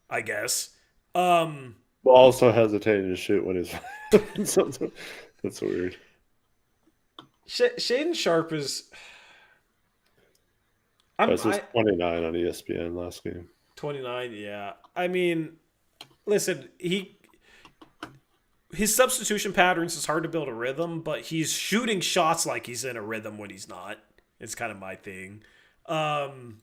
I guess. Well, also hesitating to shoot when he's that's weird. Shaden Sharp is. I'm This was 29 on ESPN last game. 29. Yeah, I mean, listen, his substitution patterns is hard to build a rhythm, but he's shooting shots like he's in a rhythm when he's not. It's kind of my thing. Um,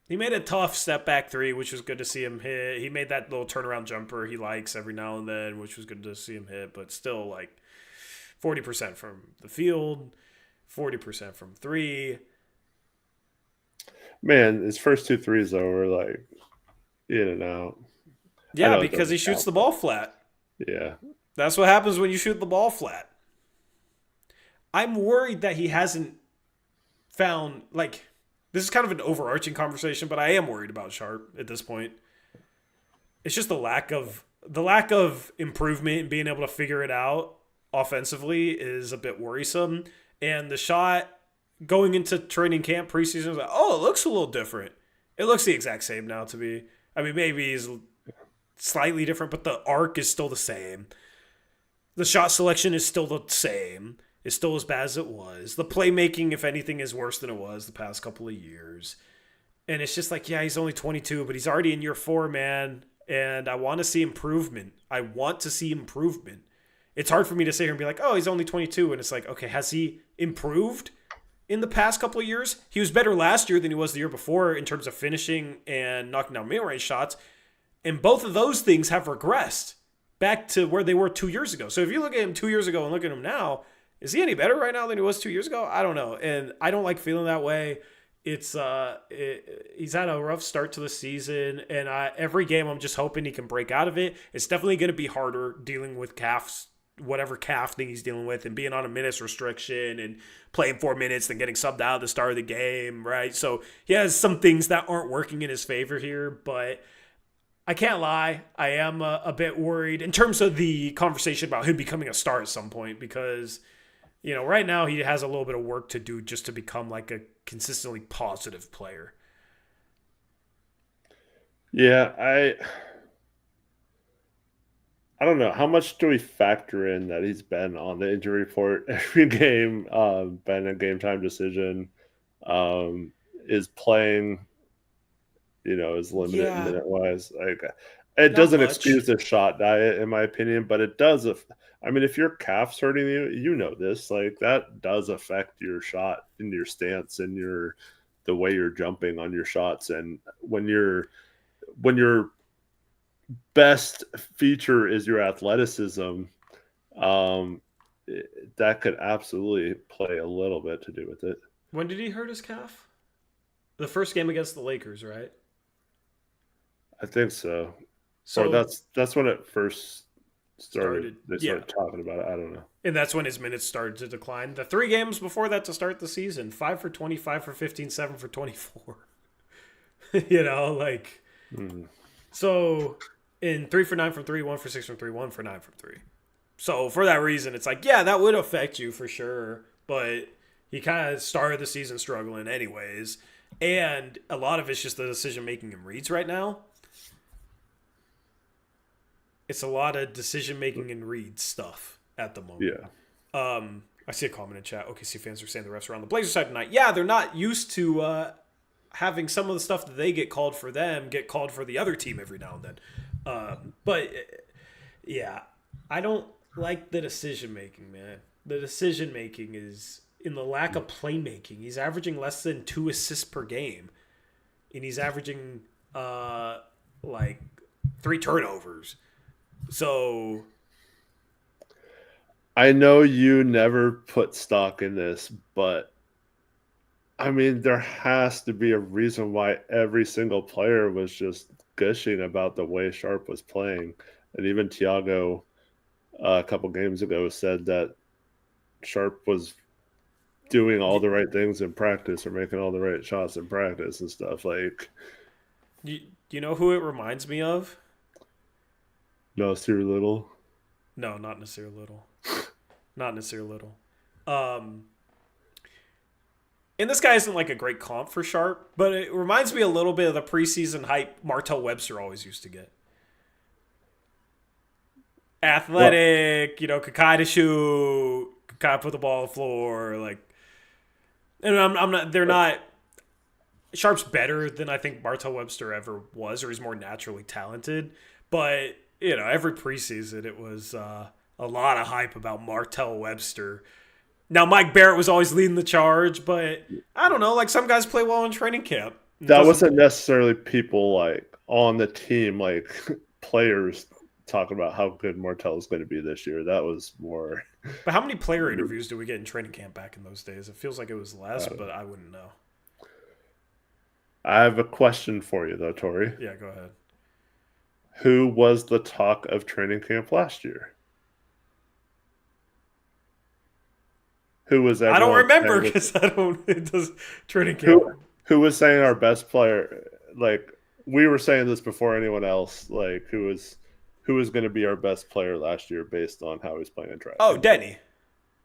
he made a tough step back three, which was good to see him hit. He made that little turnaround jumper he likes every now and then, which was good to see him hit, but still like 40% from the field, 40% from three. Man, his first two threes though were like in and out. I Yeah, know it because he doesn't shoots count, the but ball flat. yeah. That's what happens when you shoot the ball flat. I'm worried that he hasn't found like this is kind of an overarching conversation, but I am worried about Sharp at this point. It's just the lack of improvement and being able to figure it out offensively is a bit worrisome. And the shot going into training camp preseason was like, oh, it looks a little different. It looks the exact same now to me. I mean, maybe he's slightly different, but the arc is still the same. The shot selection is still the same. It's still as bad as it was. The playmaking, if anything, is worse than it was the past couple of years. And it's just like, yeah, he's only 22, but he's already in year 4, man. And I want to see improvement. I want to see improvement. It's hard for me to sit here and be like, oh, he's only 22. And it's like, okay, has he improved in the past couple of years? He was better last year than he was the year before in terms of finishing and knocking down mid-range shots. And both of those things have regressed back to where they were 2 years ago. So if you look at him 2 years ago and look at him now, is he any better right now than he was 2 years ago? I don't know. And I don't like feeling that way. He's had a rough start to the season, and every game I'm just hoping he can break out of it. It's definitely going to be harder dealing with whatever calf thing he's dealing with, and being on a minutes restriction and playing 4 minutes and getting subbed out at the start of the game, right? So he has some things that aren't working in his favor here, but I can't lie. I am a bit worried in terms of the conversation about him becoming a star at some point because, right now he has a little bit of work to do just to become like a consistently positive player. Yeah, I don't know. How much do we factor in that he's been on the injury report every game, been a game time decision, is playing, is limited Yeah, minute wise. Like, it not doesn't much. excuse the shot diet, in my opinion, but it does. I mean, if your calf's hurting you, you know this. Like, that does affect your shot and your stance and the way you're jumping on your shots. And when your best feature is your athleticism, that could absolutely play a little bit to do with it. When did he hurt his calf? The first game against the Lakers, right? I think so. Or So that's when it first started. started, They yeah. started talking about it. I don't know. And that's when his minutes started to decline. The 3 games before that to start the season, 5 for 20, 5 for 15, 7 for 24. Like, Mhm. so in 3 for 9 from 3, 1 for 6 from 3, 1 for 9 from 3. So for that reason, it's like, yeah, that would affect you for sure. But he kind of started the season struggling anyways. And a lot of it's just the decision making in reads right now. It's a lot of decision making and read stuff at the moment. Yeah. I see a comment in chat. OKC fans are saying the refs are on the Blazers side tonight. Yeah, they're not used to having some of the stuff that they get called for them get called for the other team every now and then. But yeah, I don't like the decision making, man. The decision making is in the lack of playmaking. He's averaging less than 2 assists per game, and he's averaging like 3 turnovers. So I know you never put stock in this, but I mean, there has to be a reason why every single player was just gushing about the way Sharp was playing. And even Tiago, a couple games ago, said that Sharp was doing all the right things in practice or making all the right shots in practice and stuff. Like, you know who it reminds me of? no, Sir Little. No, not Nasir Little. Not Nasir Little. And this guy isn't like a great comp for Sharp, but it reminds me a little bit of the preseason hype Martell Webster always used to get. Athletic, could kind of shoot, kind of put the ball on the floor, like. And I'm not. They're not. Sharp's better than I think Martell Webster ever was, or he's more naturally talented. But every preseason it was a lot of hype about Martell Webster. Now Mike Barrett was always leading the charge, but I don't know. Like some guys play well in training camp. That wasn't necessarily people like on the team, like players talking about how good Martell is going to be this year. That was more. But how many player interviews did we get in training camp back in those days? It feels like it was less, but I wouldn't know. I have a question for you, though, Tori. Yeah, go ahead. Who was the talk of training camp last year? Who was that? I don't remember because I don't. It does training camp. Who was saying our best player? Like we were saying this before anyone else. Like who was going to be our best player last year based on how he's playing in track? Oh, Denny.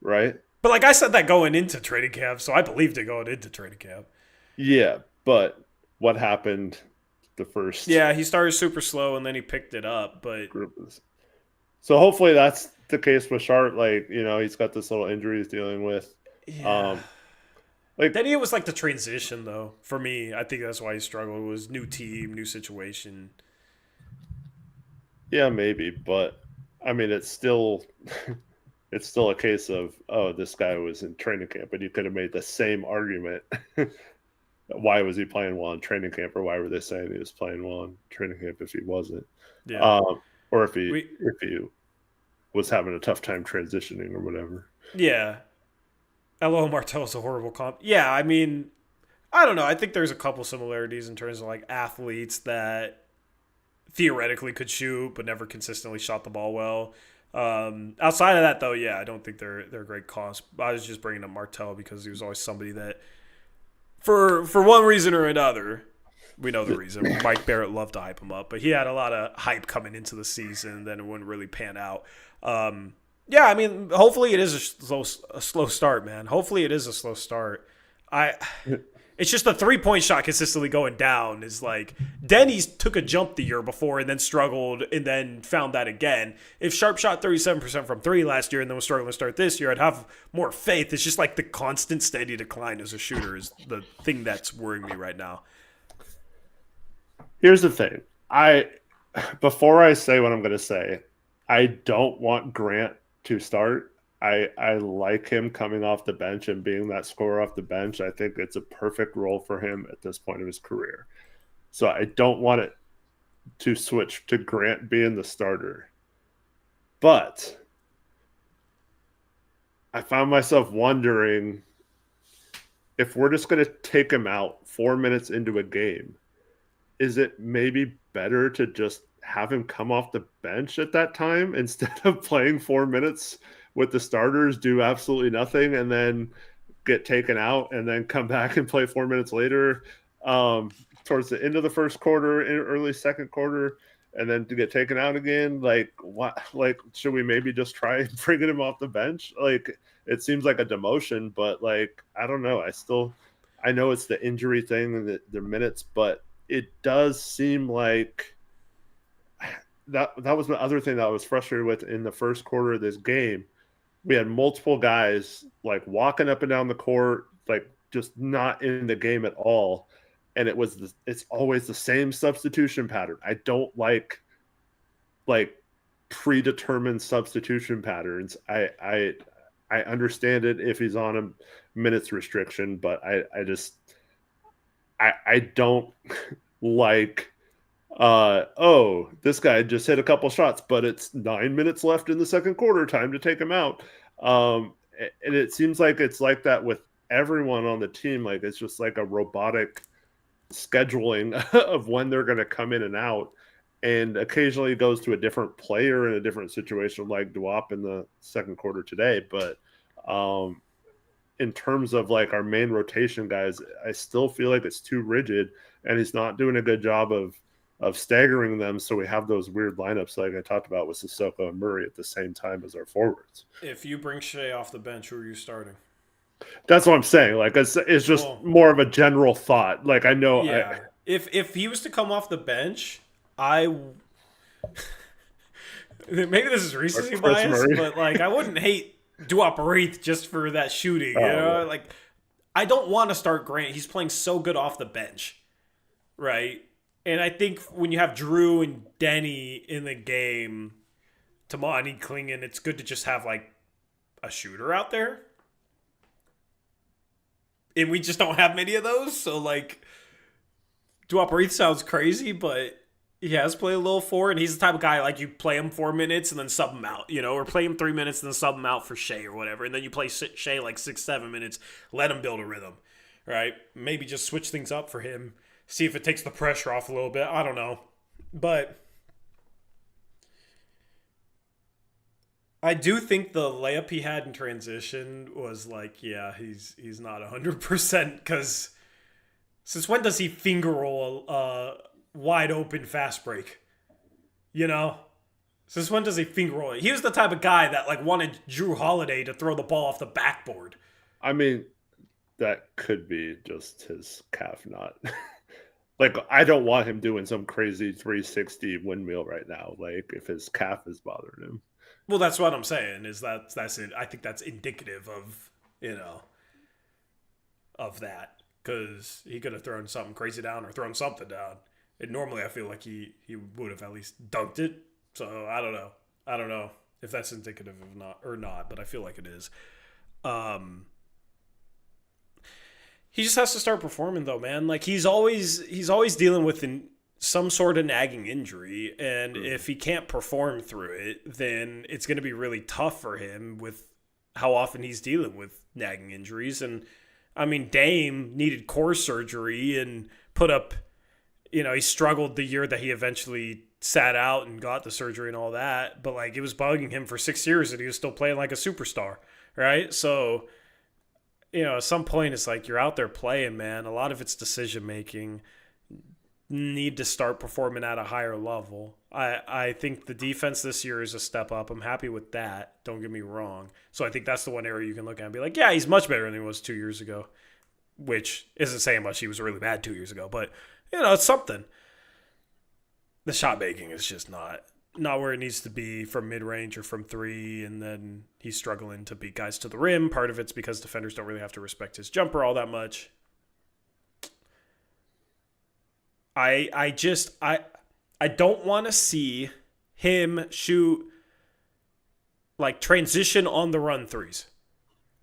Right. But like I said that going into training camp, so I believed it going into training camp. Yeah, but what happened the first? Yeah, he started super slow and then he picked it up. But so hopefully that's the case with Sharp. Like he's got this little injury he's dealing with. Yeah. Then it was like the transition though. For me, I think that's why he struggled. It was new team, new situation. Yeah, maybe, but I mean, it's still a case of this guy was in training camp, and you could have made the same argument. Why was he playing well in training camp, or why were they saying he was playing well in training camp if he wasn't? Yeah. Or if he was having a tough time transitioning or whatever. Yeah. LO Martell's a horrible comp. Yeah, I mean, I don't know. I think there's a couple similarities in terms of like athletes that theoretically could shoot but never consistently shot the ball well. Outside of that, though, yeah, I don't think they're great comps. I was just bringing up Martell because he was always somebody that, for one reason or another, we know the reason. Mike Barrett loved to hype him up, but he had a lot of hype coming into the season, and then it wouldn't really pan out. Yeah, I mean, hopefully it is a slow start, man. Hopefully it is a slow start. It's just the 3-point shot consistently going down is like Denny's took a jump the year before and then struggled and then found that again. If Sharp shot 37% from 3 last year and then was struggling to start this year, I'd have more faith. It's just like the constant steady decline as a shooter is the thing that's worrying me right now. Here's the thing. Before I say what I'm going to say, I don't want Grant to start. I like him coming off the bench and being that scorer off the bench. I think it's a perfect role for him at this point of his career. So I don't want it to switch to Grant being the starter. But I found myself wondering if we're just going to take him out 4 minutes into a game, is it maybe better to just have him come off the bench at that time instead of playing 4 minutes with the starters, do absolutely nothing, and then get taken out and then come back and play 4 minutes later towards the end of the first quarter, early second quarter, and then to get taken out again? Like, what? Like, should we maybe just try bringing him off the bench? Like, it seems like a demotion, but like, I don't know. I know it's the injury thing and the minutes, but it does seem like that was the other thing that I was frustrated with in the first quarter of this game. We had multiple guys like walking up and down the court, like just not in the game at all. And it's always the same substitution pattern. I don't like predetermined substitution patterns. I understand it if he's on a minutes restriction, but I don't like this guy just hit a couple shots, but it's 9 minutes left in the second quarter, time to take him out. And it seems like it's like that with everyone on the team. Like it's just like a robotic scheduling of when they're going to come in and out, and occasionally it goes to a different player in a different situation, like Duop in the second quarter today. But in terms of like our main rotation guys, I still feel like it's too rigid, and he's not doing a good job of staggering them, so we have those weird lineups like I talked about with Sissoko and Murray at the same time as our forwards. If you bring Shea off the bench, who are you starting? That's what I'm saying. Like it's just more of a general thought. Like I know. Yeah. If he was to come off the bench, maybe this is recency bias, but like I wouldn't hate do Uprise just for that shooting. You Oh know, yeah. like I don't want to start Grant. He's playing so good off the bench, right? And I think when you have Drew and Denny in the game, Tamani Klingen, it's good to just have like a shooter out there. And we just don't have many of those. So like Duaparit sounds crazy, but he has played a little four, and he's the type of guy like you play him 4 minutes and then sub him out, or play him 3 minutes and then sub him out for Shea or whatever, and then you play Shea like 6, 7 minutes, let him build a rhythm, right? Maybe just switch things up for him, see if it takes the pressure off a little bit. I don't know, but I do think the layup he had in transition was like, yeah, he's not 100% because since when does he finger roll a wide open fast break? You know? Since when does he finger roll it? He was the type of guy that like wanted Drew Holiday to throw the ball off the backboard. I mean, that could be just his calf not. Like, I don't want him doing some crazy 360 windmill right now. Like, if his calf is bothering him. Well, that's what I'm saying. Is that's it? I think that's indicative of of that because he could have thrown something crazy down or thrown something down. And normally, I feel like he would have at least dunked it. So I don't know. I don't know if that's indicative of not, but I feel like it is. He just has to start performing though, man. Like he's always dealing with some sort of nagging injury, and if he can't perform through it, then it's going to be really tough for him with how often he's dealing with nagging injuries. And I mean, Dame needed core surgery and put up, he struggled the year that he eventually sat out and got the surgery and all that, but like it was bugging him for 6 years and he was still playing like a superstar, right? So at some point it's like you're out there playing, man. A lot of it's decision making. Need to start performing at a higher level. I think the defense this year is a step up. I'm happy with that. Don't get me wrong. So I think that's the one area you can look at and be like, yeah, he's much better than he was 2 years ago, which isn't saying much. He was really bad 2 years ago, but it's something. The shot making is just not where it needs to be from mid-range or from three, and then he's struggling to beat guys to the rim. Part of it's because defenders don't really have to respect his jumper all that much. I don't want to see him shoot like transition on the run threes.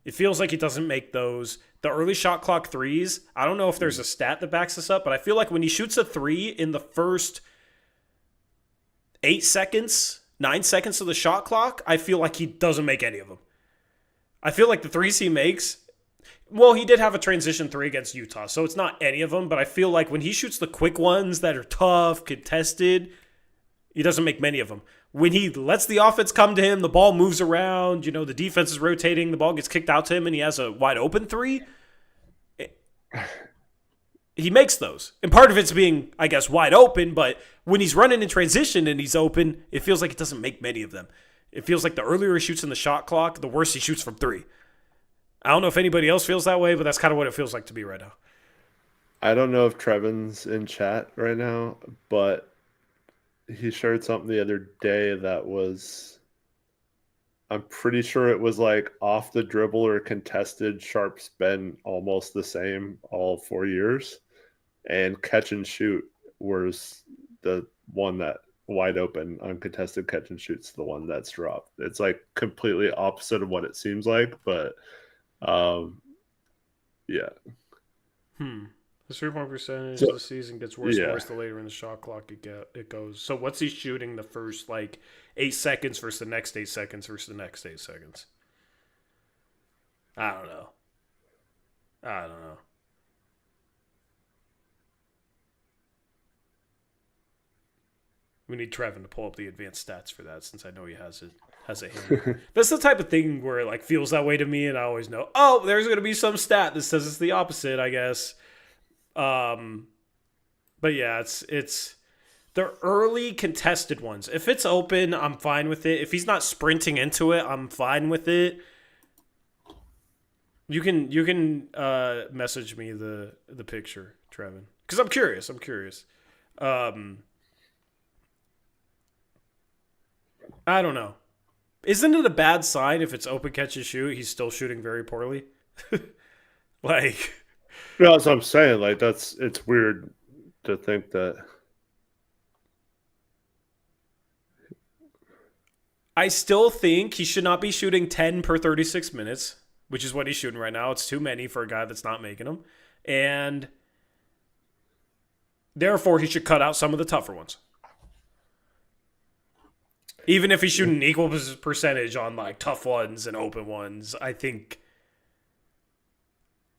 It feels like he doesn't make those. The early shot clock threes, I don't know if there's a stat that backs this up, but I feel like when he shoots a three in the first 8 seconds, 9 seconds of the shot clock, I feel like he doesn't make any of them. I feel like the threes he makes, well, he did have a transition three against Utah, so it's not any of them, but I feel like when he shoots the quick ones that are tough, contested, he doesn't make many of them. When he lets the offense come to him, the ball moves around, the defense is rotating, the ball gets kicked out to him, and he has a wide open three, he makes those. And part of it's being, I guess, wide open, but when he's running in transition and he's open, it feels like he doesn't make many of them. It feels like the earlier he shoots in the shot clock, the worse he shoots from three. I don't know if anybody else feels that way, but that's kind of what it feels like to me right now. I don't know if Trevin's in chat right now, but he shared something the other day that was, I'm pretty sure it was like off the dribble or contested. Sharp's been almost the same all 4 years. And catch and shoot was the one that wide open, uncontested catch and shoot's the one that's dropped. It's like completely opposite of what it seems like, but yeah. The 3-point percentage of the season gets worse and worse the later in the shot clock it goes. So what's he shooting the first 8 seconds versus the next 8 seconds versus the next 8 seconds? I don't know. We need Trevin to pull up the advanced stats for that, since I know he has it. That's the type of thing where it feels that way to me, and I always know, there's going to be some stat that says it's the opposite, I guess. But yeah, it's the early contested ones. If it's open, I'm fine with it. If he's not sprinting into it, I'm fine with it. You can message me the picture, Trevin, because I'm curious. I don't know. Isn't it a bad sign if it's open catch and shoot? He's still shooting very poorly. Like, No, that's what I'm saying. Like it's weird to think that. I still think he should not be shooting 10 per 36 minutes, which is what he's shooting right now. It's too many for a guy that's not making them. And therefore, he should cut out some of the tougher ones. Even if he's shooting an equal percentage on like tough ones and open ones, I think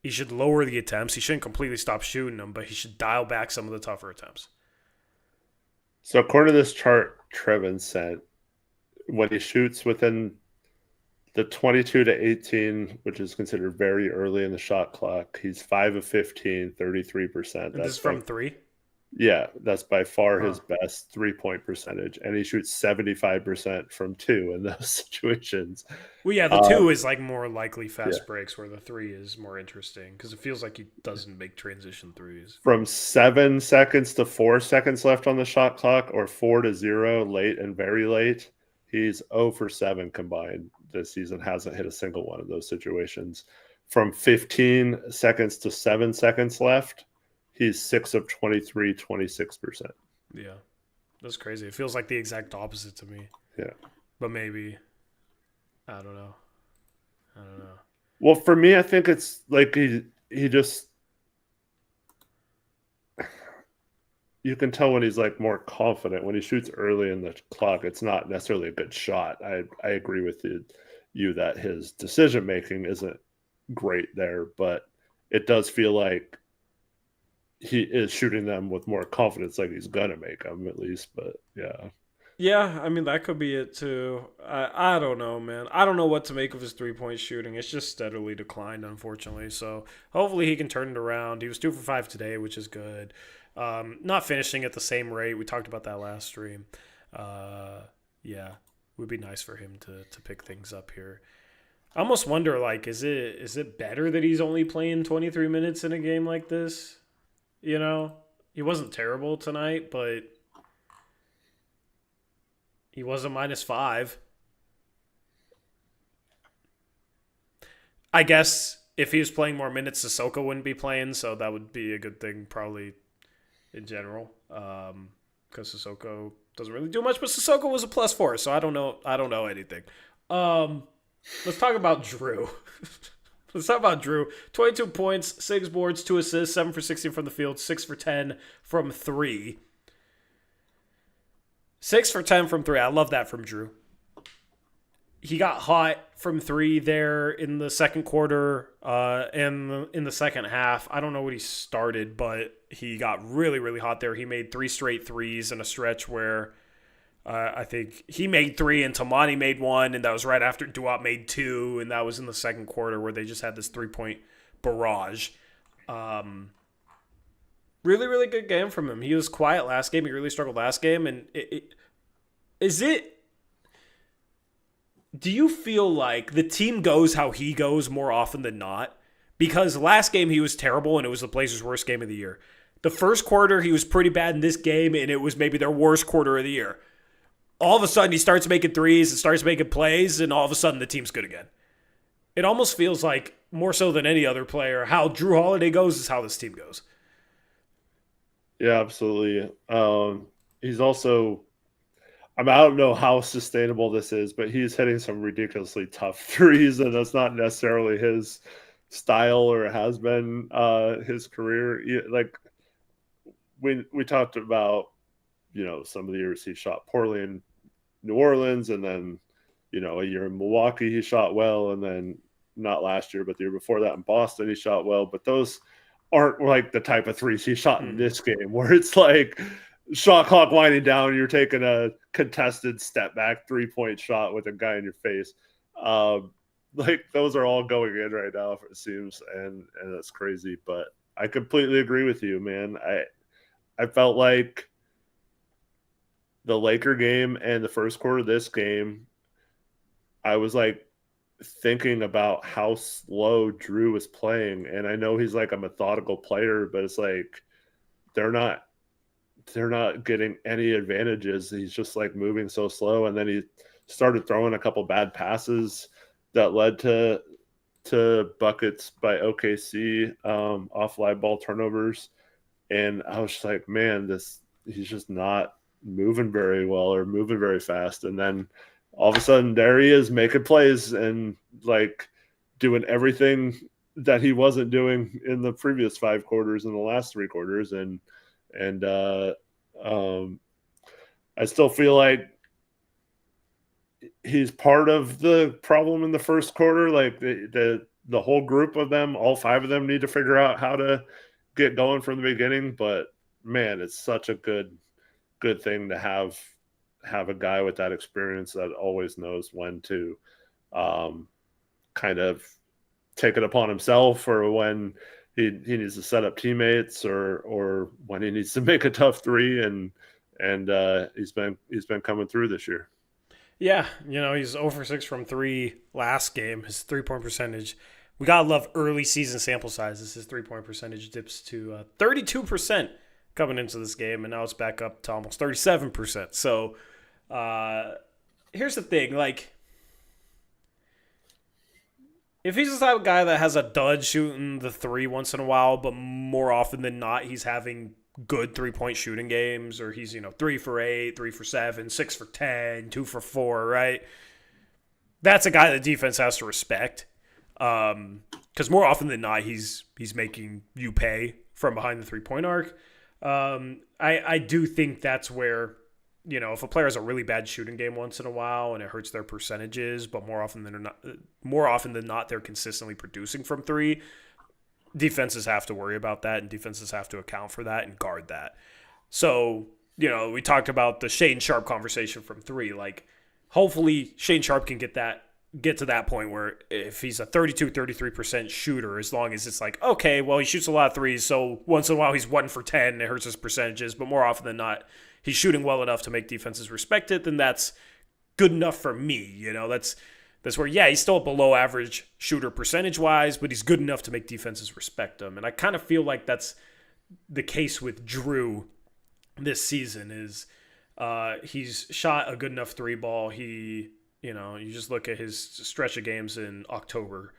he should lower the attempts. He shouldn't completely stop shooting them, but he should dial back some of the tougher attempts. So according to this chart Trevin sent, when he shoots within the 22 to 18, which is considered very early in the shot clock, he's 5 of 15, 33%. This is from three? Yeah, that's by far his best 3-point percentage. And he shoots 75% from two in those situations. Well, yeah, the two is like more likely fast breaks, where the three is more interesting because it feels like he doesn't make transition threes. From 7 seconds to 4 seconds left on the shot clock, or 4 to 0 late and very late, he's 0 for 7 combined this season, hasn't hit a single one of those situations. From 15 seconds to 7 seconds left, he's 6 of 23, 26%. Yeah, that's crazy. It feels like the exact opposite to me. Yeah. But maybe, I don't know. Well, for me, I think it's like he just, you can tell when he's like more confident. When he shoots early in the clock, it's not necessarily a good shot. I agree with you that his decision making isn't great there, but it does feel like he is shooting them with more confidence, like he's gonna make them at least. But yeah, I mean that could be it too. I don't know, man. I don't know what to make of his 3-point shooting. It's just steadily declined, unfortunately. So hopefully he can turn it around. He was 2 for 5 today, which is good. Not finishing at the same rate. We talked about that last stream. Yeah, would be nice for him to pick things up here. I almost wonder, like, is it better that he's only playing 23 minutes in a game like this? You know, he wasn't terrible tonight, but he was a -5. I guess if he was playing more minutes, Sissoko wouldn't be playing, so that would be a good thing probably in general. Because Sissoko doesn't really do much, but Sissoko was a +4, so I don't know anything. Let's talk about Drew. Let's talk about Drew. 22 points, 6 boards, 2 assists, 7 for 16 from the field, 6 for 10 from 3. 6 for 10 from 3. I love that from Drew. He got hot from 3 there in the second quarter and in the second half. I don't know what he started, but he got really, really hot there. He made 3 straight threes in a stretch where I think he made 3 and Tamani made 1, and that was right after Duop made 2, and that was in the second quarter where they just had this 3-point barrage. Really, really good game from him. He was quiet last game. He really struggled last game. And do you feel like the team goes how he goes more often than not? Because last game he was terrible, and it was the Blazers' worst game of the year. The first quarter he was pretty bad in this game, and it was maybe their worst quarter of the year. All of a sudden, he starts making threes and starts making plays, and all of a sudden, the team's good again. It almost feels like, more so than any other player, how Drew Holiday goes is how this team goes. Yeah, absolutely. He's also, I don't know how sustainable this is, but he's hitting some ridiculously tough threes, and that's not necessarily his style or has been his career. Like, we talked about, some of the years he shot poorly in New Orleans, and then, a year in Milwaukee he shot well, and then not last year, but the year before that in Boston he shot well. But those aren't like the type of threes he shot in this game, where it's like shot clock winding down, you're taking a contested step back 3-point shot with a guy in your face. Like those are all going in right now, it seems, and that's crazy. But I completely agree with you, man. I felt like the Laker game and the first quarter of this game, I was like thinking about how slow Drew was playing. And I know he's like a methodical player, but it's like they're not getting any advantages. He's just like moving so slow. And then he started throwing a couple bad passes that led to buckets by OKC off live ball turnovers. And I was just like, man, he's just not moving very well or moving very fast. And then all of a sudden there he is making plays and like doing everything that he wasn't doing in the previous 5 quarters in the last 3 quarters. And I still feel like he's part of the problem in the first quarter. Like the whole group of them, all 5 of them need to figure out how to get going from the beginning. But man, it's such a good thing to have a guy with that experience that always knows when to kind of take it upon himself, or when he needs to set up teammates, or when he needs to make a tough 3. And he's been coming through this year. Yeah, he's 0 for 6 from 3 last game. His 3-point percentage, we gotta love early season sample sizes. His 3-point percentage dips to 32% coming into this game, and now it's back up to almost 37%. So here's the thing, like, if he's the type of guy that has a dud shooting the 3 once in a while, but more often than not he's having good 3-point shooting games, or he's 3 for 8, 3 for 7, 6 for 10, 2 for 4, right? That's a guy the defense has to respect, because more often than not he's making you pay from behind the 3-point arc. I do think that's where, if a player has a really bad shooting game once in a while and it hurts their percentages, but more often than not they're consistently producing from 3. Defenses have to worry about that, and defenses have to account for that and guard that. So, we talked about the Shane Sharp conversation from 3. Like, hopefully Shane Sharp can get to that point where if he's a 33% shooter, as long as it's like, okay, well, he shoots a lot of 3s, so once in a while he's 1 for 10 and it hurts his percentages, but more often than not he's shooting well enough to make defenses respect it, then that's good enough for me. That's where, yeah, he's still a below average shooter percentage-wise, but he's good enough to make defenses respect him. And I kind of feel like that's the case with Drew this season. Is he's shot a good enough 3 ball. He, you just look at his stretch of games in October.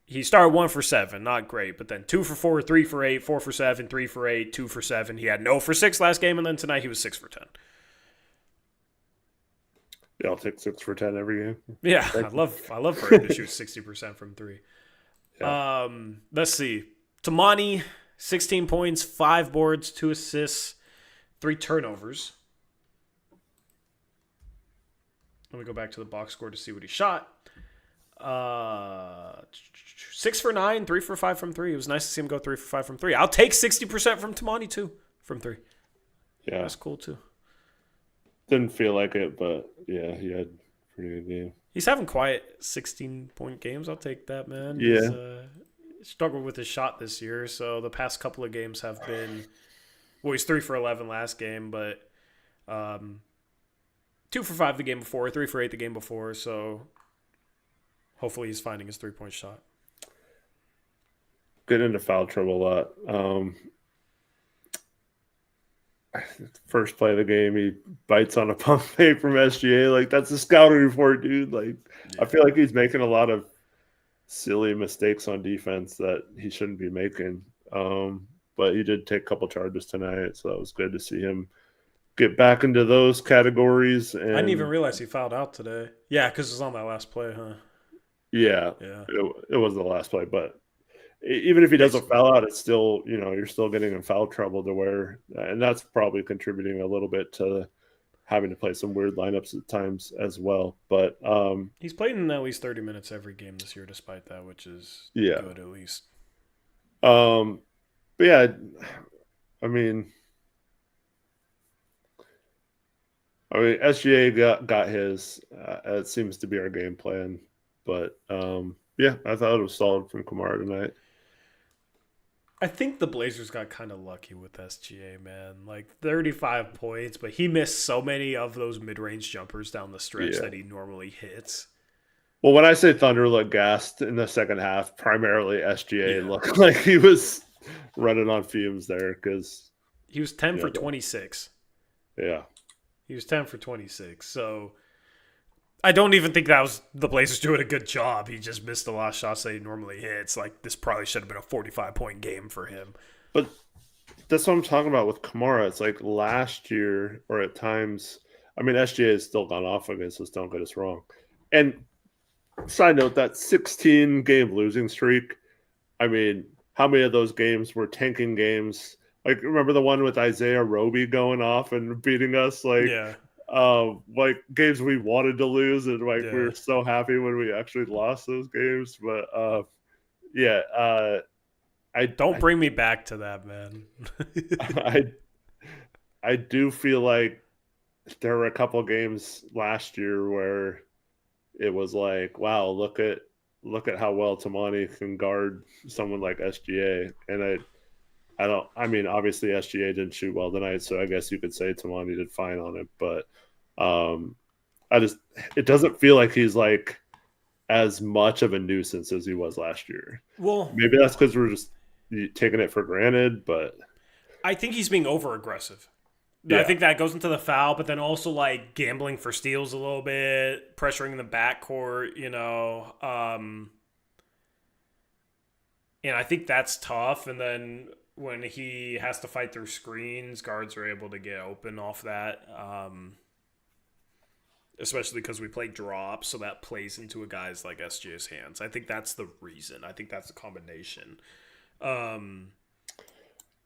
He started 1 for 7, not great, but then 2 for 4, 3 for 8, 4 for 7, 3 for 8, 2 for 7. He had 0 for 6 last game, and then tonight he was 6 for 10. Yeah, I'll take 6 for 10 every game. Yeah, I love for him to shoot 60% from 3. Yeah. Let's see. Tamani, 16 points, 5 boards, 2 assists, 3 turnovers. Let me go back to the box score to see what he shot. 6 for 9, 3 for 5 from 3. It was nice to see him go 3 for 5 from 3. I'll take 60% from Tamani too, from 3. Yeah, that's cool too. Didn't feel like it, but yeah, he had a pretty good game. He's having quiet 16-point games. I'll take that, man. Yeah. He's struggled with his shot this year, so the past couple of games have been, well, he's 3 for 11 last game, but 2 for 5 the game before, 3 for 8 the game before, so hopefully he's finding his 3-point shot. Get into foul trouble a lot. First play of the game, he bites on a pump fake from SGA. Like, that's a scouting report, dude. Like, yeah. I feel like he's making a lot of silly mistakes on defense that he shouldn't be making. But he did take a couple charges tonight, so that was good to see him get back into those categories. And I didn't even realize he fouled out today. Yeah, because it was on that last play, huh? Yeah. It was the last play, but even if he doesn't foul out, it's still, you're still getting in foul trouble to where, and that's probably contributing a little bit to having to play some weird lineups at times as well. But he's played in at least 30 minutes every game this year, despite that, which is good at least. But yeah, I mean, SGA got his. It seems to be our game plan, but yeah, I thought it was solid from Kamara tonight. I think the Blazers got kind of lucky with SGA, man. Like 35 points, but he missed so many of those mid-range jumpers down the stretch that he normally hits. Well, when I say Thunder looked gassed in the second half, primarily SGA looked like he was running on fumes there because he was 10 for 26. Yeah. He was 10 for 26. So I don't even think that was the Blazers doing a good job. He just missed a lot of shots that he normally hits. Like, this probably should have been a 45-point game for him. But that's what I'm talking about with Kamara. It's like last year, or at times, I mean, SGA has still gone off against us, don't get us wrong. And side note, that 16 game losing streak, I mean, how many of those games were tanking games? Like, remember the one with Isaiah Roby going off and beating us? Yeah. Like games we wanted to lose, and like we Yeah. were so happy when we actually lost those games. But yeah, Don't bring me back to that, man. I I do feel like there were a couple games last year where it was like, wow, look at how well Tamani can guard someone like SGA. And I mean, obviously SGA didn't shoot well tonight, so I guess you could say Tamani did fine on it, but it doesn't feel like he's like as much of a nuisance as he was last year. Well, Maybe that's because we're just taking it for granted, but I think he's being over aggressive. yeah. I think that goes into the foul, but then also like gambling for steals a little bit, pressuring the backcourt, and I think that's tough. And then when he has to fight through screens, guards are able to get open off that, especially because we play drops, so that plays into a guy's like SGA's hands. I think that's the reason. I think that's a combination.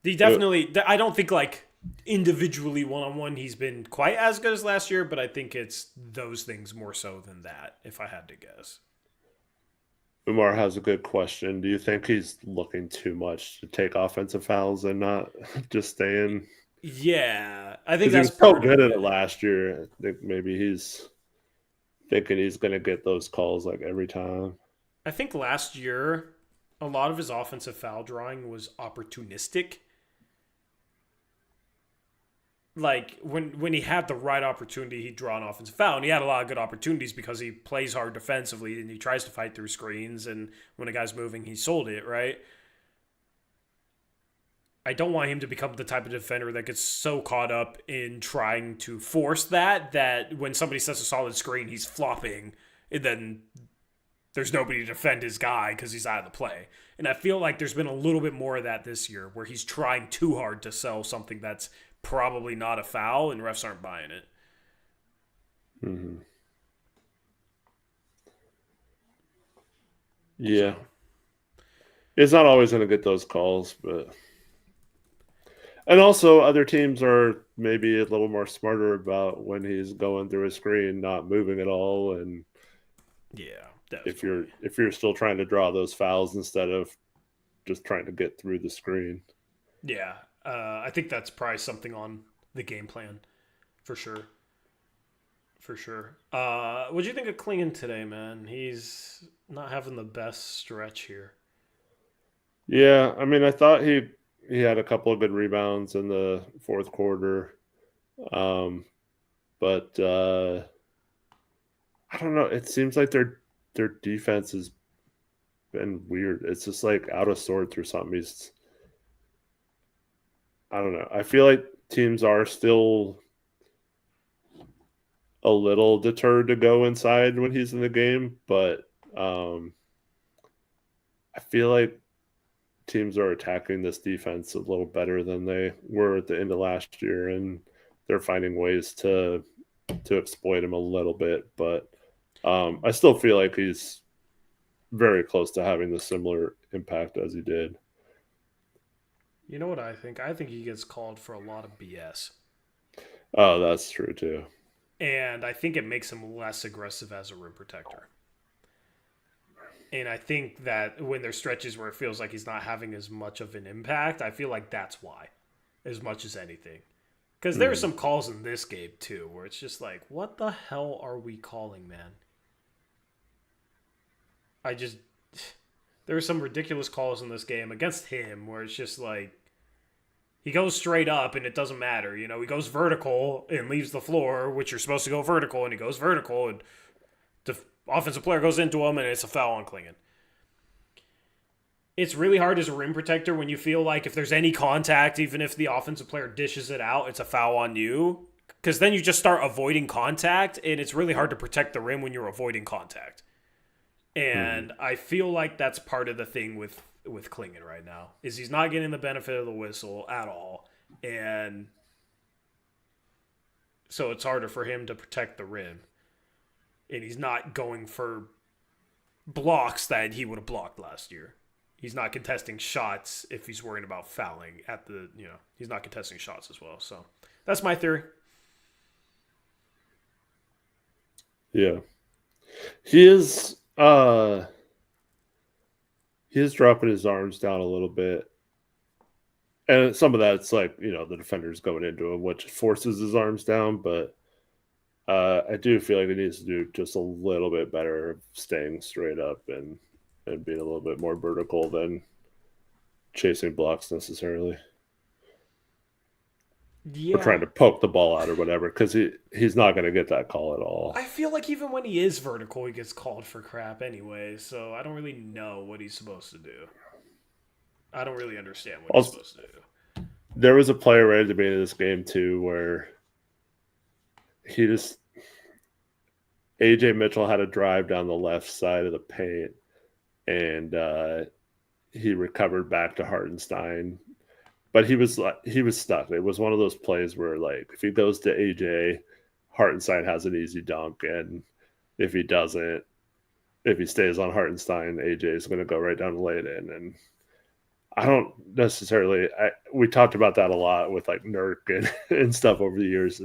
He definitely. I don't think like individually one-on-one he's been quite as good as last year, but I think it's those things more so than that, if I had to guess. Umar has a good question. Do you think he's looking too much to take offensive fouls and not just stay in? Yeah, I think Because he that's was so part good of at it. it last year. I think maybe he's thinking he's going to get those calls like every time. I think last year a lot of his offensive foul drawing was opportunistic. Like when he had the right opportunity, he'd draw an offensive foul, and he had a lot of good opportunities because he plays hard defensively and he tries to fight through screens. And when a guy's moving, he sold it right. I don't want him to become the type of defender that gets so caught up in trying to force that when somebody sets a solid screen, he's flopping, and then there's nobody to defend his guy because he's out of the play. And I feel like there's been a little bit more of that this year where he's trying too hard to sell something that's probably not a foul, and refs aren't buying it. Mm-hmm. Yeah. It's not always going to get those calls, but. And also, other teams are maybe a little more smarter about when he's going through a screen, not moving at all, and Yeah, if definitely. you're still trying to draw those fouls instead of just trying to get through the screen. Yeah, I think that's probably something on the game plan for sure. For sure. What do you think of Klingon today, man? He's not having the best stretch here. Yeah, I mean, I thought he had a couple of good rebounds in the fourth quarter, but I don't know. It seems like their defense has been weird. It's just like out of sorts or something. I don't know. I feel like teams are still a little deterred to go inside when he's in the game, but I feel like teams are attacking this defense a little better than they were at the end of last year, and they're finding ways to exploit him a little bit. But I still feel like he's very close to having the similar impact as he did. You know what I think? I think he gets called for a lot of BS. Oh, that's true too. And I think it makes him less aggressive as a rim protector. And I think that when there's stretches where it feels like he's not having as much of an impact, I feel like that's why, as much as anything. Because there are some calls in this game, too, where it's just like, what the hell are we calling, man? There are some ridiculous calls in this game against him where it's just like, he goes straight up and it doesn't matter. He goes vertical and leaves the floor, which you're supposed to go vertical, and he goes vertical, and the offensive player goes into him, and it's a foul on Klingon. It's really hard as a rim protector when you feel like if there's any contact, even if the offensive player dishes it out, it's a foul on you. because then you just start avoiding contact, and it's really hard to protect the rim when you're avoiding contact. And I feel like that's part of the thing with Klingon right now is he's not getting the benefit of the whistle at all, and so it's harder for him to protect the rim, and he's not going for blocks that he would have blocked last year. He's not contesting shots if he's worrying about fouling at the, he's not contesting shots as well. So that's my theory. Yeah. He is dropping his arms down a little bit. And some of that's like, the defender's going into him, which forces his arms down, but I do feel like he needs to do just a little bit better of staying straight up and being a little bit more vertical than chasing blocks necessarily. Yeah. Or trying to poke the ball out or whatever, because he's not going to get that call at all. I feel like even when he is vertical, he gets called for crap anyway, so I don't really know what he's supposed to do. I don't really understand what he's supposed to do. There was a play right at the beginning of this game, too, where AJ Mitchell had a drive down the left side of the paint, and he recovered back to Hartenstein. But he was stuck. It was one of those plays where, like, if he goes to AJ, Hartenstein has an easy dunk, and if he doesn't, if he stays on Hartenstein, AJ is going to go right down and lay it in. And I don't necessarily. We talked about that a lot with like Nurk and stuff over the years.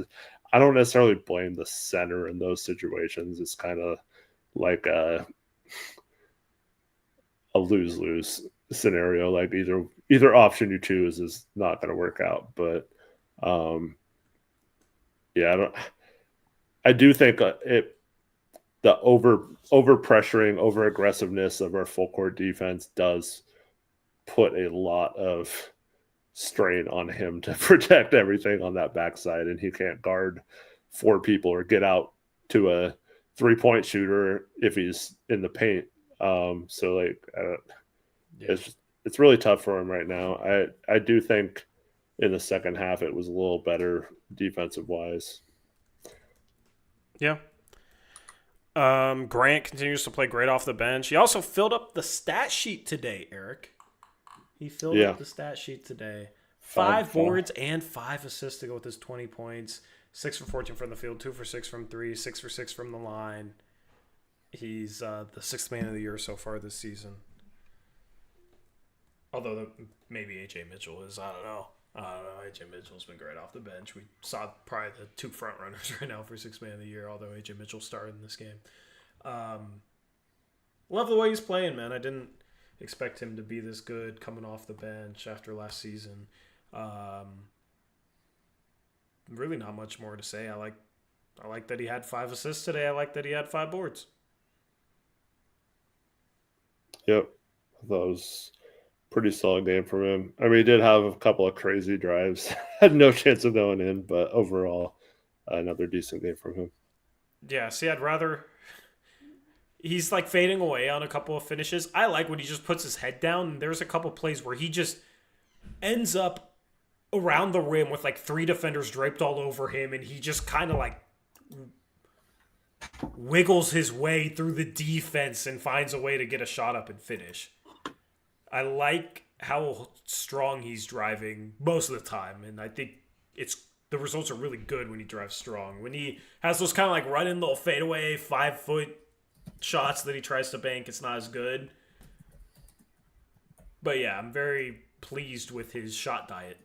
I don't necessarily blame the center in those situations. It's kind of like a lose-lose scenario. Like either option you choose is not going to work out. But I do think the over pressuring, over aggressiveness of our full court defense does put a lot of strain on him to protect everything on that backside, and he can't guard 4 people or get out to a 3-point shooter if he's in the paint. It's really tough for him right now. I do think in the second half it was a little better defensive wise. Yeah. Grant continues to play great off the bench. He also filled up the stat sheet today, Eric. He filled up the stat sheet today. 5 boards and 5 assists to go with his 20 points. 6 for 14 from the field, 2 for 6 from 3, 6 for 6 from the line. He's the 6th man of the year so far this season. Although maybe AJ Mitchell is, I don't know. AJ Mitchell's been great off the bench. We saw probably the 2 front runners right now for 6th man of the year, although AJ Mitchell started in this game. Love the way he's playing, man. I didn't expect him to be this good coming off the bench after last season. Really not much more to say. I like that he had 5 assists today. I like that he had 5 boards. Yep. I thought it was a pretty solid game from him. I mean, he did have a couple of crazy drives. Had no chance of going in, but overall, another decent game from him. Yeah, see, I'd rather... He's like fading away on a couple of finishes. I like when he just puts his head down. There's a couple plays where he just ends up around the rim with like 3 defenders draped all over him, and he just kind of like wiggles his way through the defense and finds a way to get a shot up and finish. I like how strong he's driving most of the time, and I think the results are really good when he drives strong. When he has those kind of like run-in little fadeaway 5-foot shots that he tries to bank, it's not as good. But yeah, I'm very pleased with his shot diet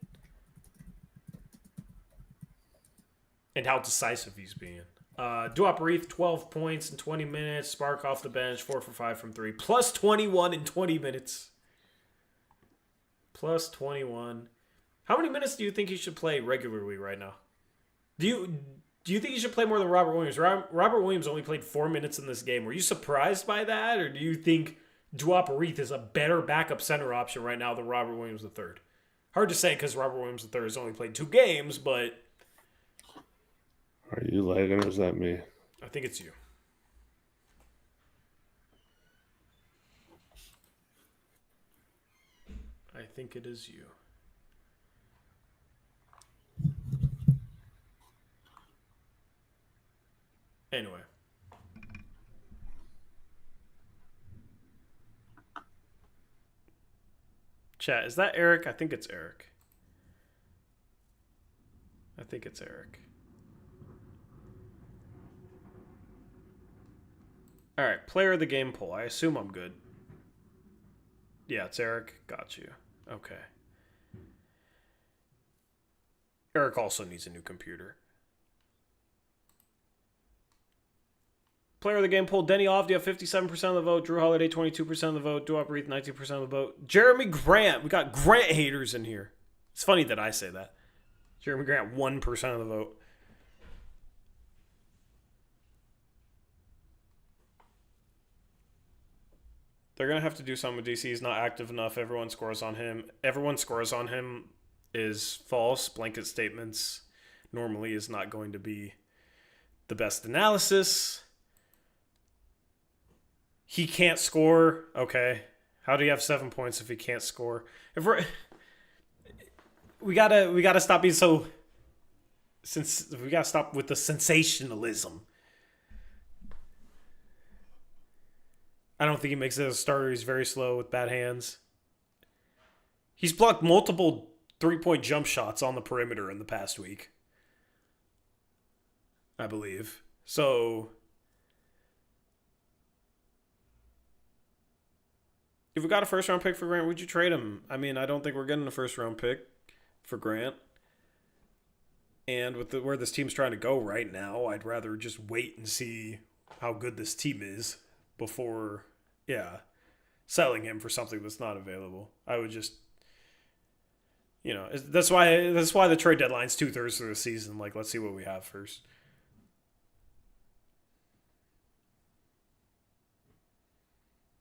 and how decisive he's being. Uprise, 12 points in 20 minutes. Spark off the bench, 4 for 5 from 3. Plus 21 in 20 minutes. Plus 21. How many minutes do you think he should play regularly right now? Do you think he should play more than Robert Williams? Robert Williams only played 4 minutes in this game. Were you surprised by that? Or do you think Uprise is a better backup center option right now than Robert Williams III? Hard to say because Robert Williams III has only played 2 games, but... Are you lagging or is that me? I think it's you. I think it is you. Anyway. Chat, is that Eric? I think it's Eric. I think it's Eric. All right, player of the game poll. I assume I'm good. Yeah, it's Eric. Got you. Okay. Eric also needs a new computer. Player of the game poll. Denny Avdia, 57% of the vote. Drew Holiday, 22% of the vote. Duop Reith, 19% of the vote. Jeremy Grant. We got Grant haters in here. It's funny that I say that. Jeremy Grant, 1% of the vote. They're going to have to do something with DC. He's not active enough. Everyone scores on him. Everyone scores on him is false. Blanket statements normally is not going to be the best analysis. He can't score. Okay. How do you have 7 points if he can't score? If we gotta stop being so. Since we gotta stop with the sensationalism. I don't think he makes it as a starter. He's very slow with bad hands. He's blocked multiple 3-point jump shots on the perimeter in the past week, I believe. So, if we got a first-round pick for Grant, would you trade him? I mean, I don't think we're getting a first-round pick for Grant. And with where this team's trying to go right now, I'd rather just wait and see how good this team is before, selling him for something that's not available. I would just, that's why the trade deadline's 2/3 of the season. Like, let's see what we have first.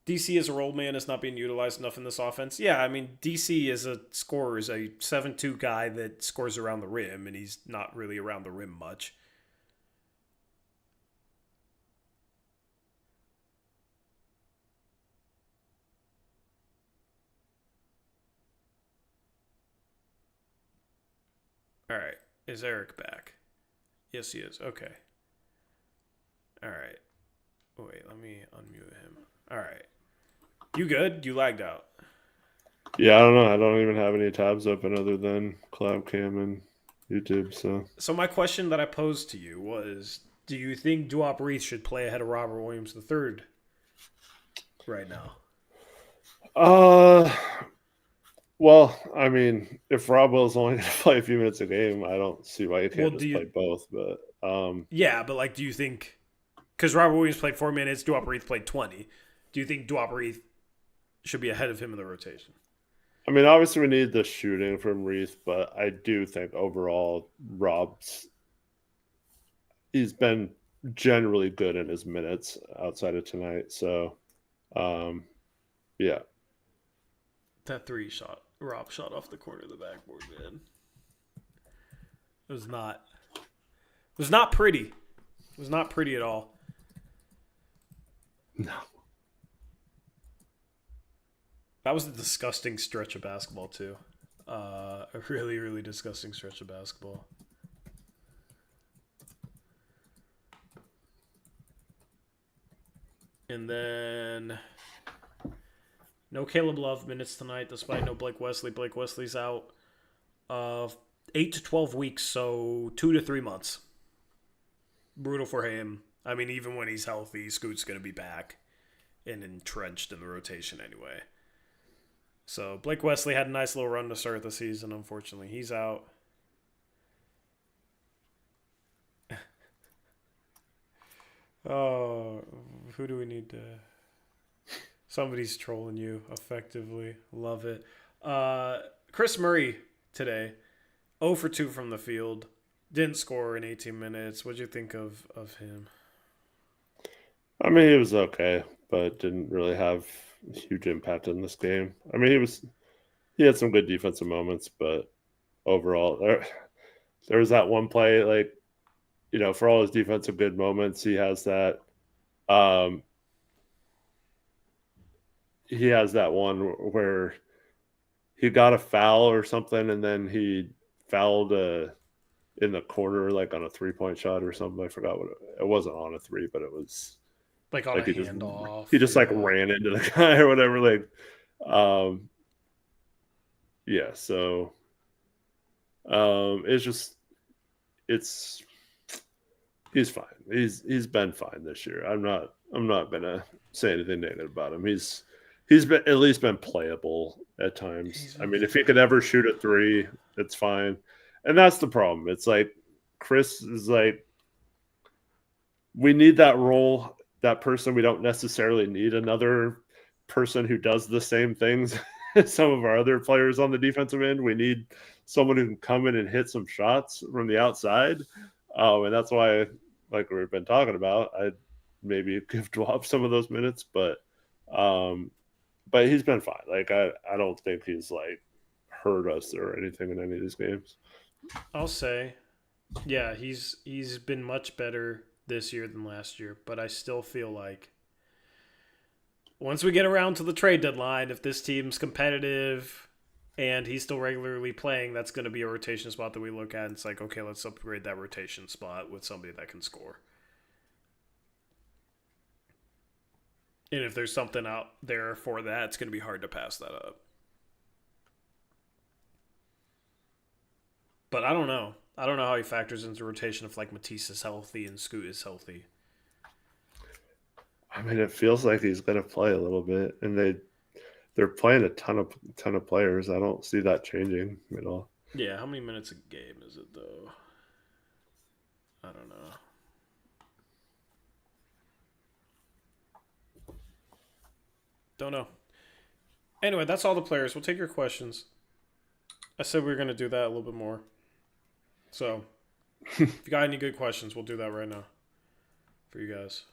DC as a role man is not being utilized enough in this offense. Yeah, I mean, DC as a scorer is a 7-2 guy that scores around the rim, and he's not really around the rim much. All right. Is Eric back? Yes, he is. Okay. All right. Wait, let me unmute him. All right. You good? You lagged out. Yeah, I don't know. I don't even have any tabs open other than Cloudcam and YouTube. So my question that I posed to you was, do you think Duop Reith should play ahead of Robert Williams III right now? Well, I mean, if Rob Will's only going to play a few minutes a game, I don't see why you can't play both. But yeah, but like, do you think, because Robert Williams played 4 minutes, Duop Reith played 20, do you think Duop Reith should be ahead of him in the rotation? I mean, obviously we need the shooting from Reith, but I do think overall he's been generally good in his minutes outside of tonight. So, yeah. That 3 shot, Rob shot off the corner of the backboard, man. It was not pretty. It was not pretty at all. No. That was a disgusting stretch of basketball, too. A really, really disgusting stretch of basketball. And then no Caleb Love minutes tonight, despite no Blake Wesley. Blake Wesley's out 8 to 12 weeks, so 2 to 3 months. Brutal for him. I mean, even when he's healthy, Scoot's going to be back and entrenched in the rotation anyway. So Blake Wesley had a nice little run to start the season. Unfortunately, he's out. Oh, who do we need to... Somebody's trolling you effectively. Love it. Chris Murray today. 0 for 2 from the field. Didn't score in 18 minutes. What'd you think of him? I mean, he was okay, but didn't really have a huge impact in this game. I mean, he had some good defensive moments, but overall, there was that one play, like, for all his defensive good moments, he has that. He has that one where he got a foul or something, and then he fouled in the corner, like on a 3-point shot or something. I forgot what it wasn't on a three, but it was Like on like a handoff. he just like Yeah. ran into the guy or whatever. Like, yeah. So, it's just he's fine. He's been fine this year. I'm not gonna say anything negative about him. He's been at least been playable at times. I mean, if he could ever shoot a three, it's fine. And that's the problem. It's like Chris is like, we need that role, that person. We don't necessarily need another person who does the same things as some of our other players on the defensive end. We need someone who can come in and hit some shots from the outside. And that's why, like we've been talking about, I'd maybe give Dwop some of those minutes, but he's been fine. Like I don't think he's like hurt us or anything in any of these games. I'll say, yeah, he's been much better this year than last year, but I still feel like once we get around to the trade deadline, if this team's competitive and he's still regularly playing, that's going to be a rotation spot that we look at and it's like, okay, let's upgrade that rotation spot with somebody that can score. And if there's something out there for that, it's going to be hard to pass that up. But I don't know. I don't know how he factors into rotation if like Matisse is healthy and Scoot is healthy. I mean, it feels like he's going to play a little bit, and they're playing a ton of players. I don't see that changing at all. Yeah, how many minutes a game is it though? I don't know. Don't know. Anyway, that's all the players. We'll take your questions. I said we were going to do that a little bit more. So, if you got any good questions, we'll do that right now for you guys.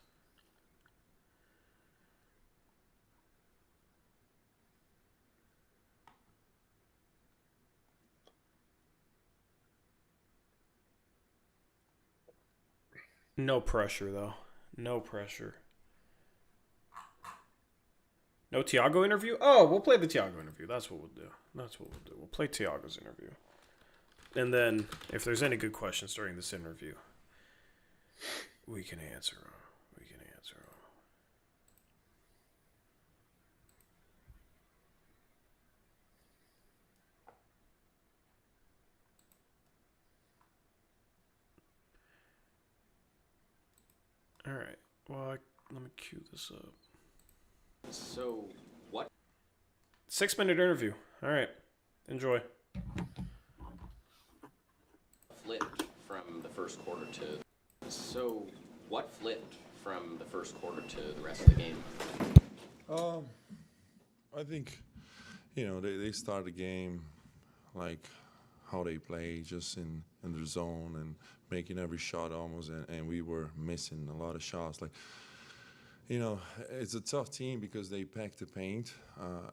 No pressure, though. No pressure. No Tiago interview? Oh, we'll play the Tiago interview. That's what we'll do. We'll play Tiago's interview. And then, if there's any good questions during this interview, we can answer them. All right. Well, let me cue this up. So, what? 6-minute interview. All right. Enjoy. Flipped from the first quarter to... So, what flipped from the first quarter to the rest of the game? I think, they start the game like how they play, just in the zone and making every shot almost, and we were missing a lot of shots. Like, it's a tough team because they pack the paint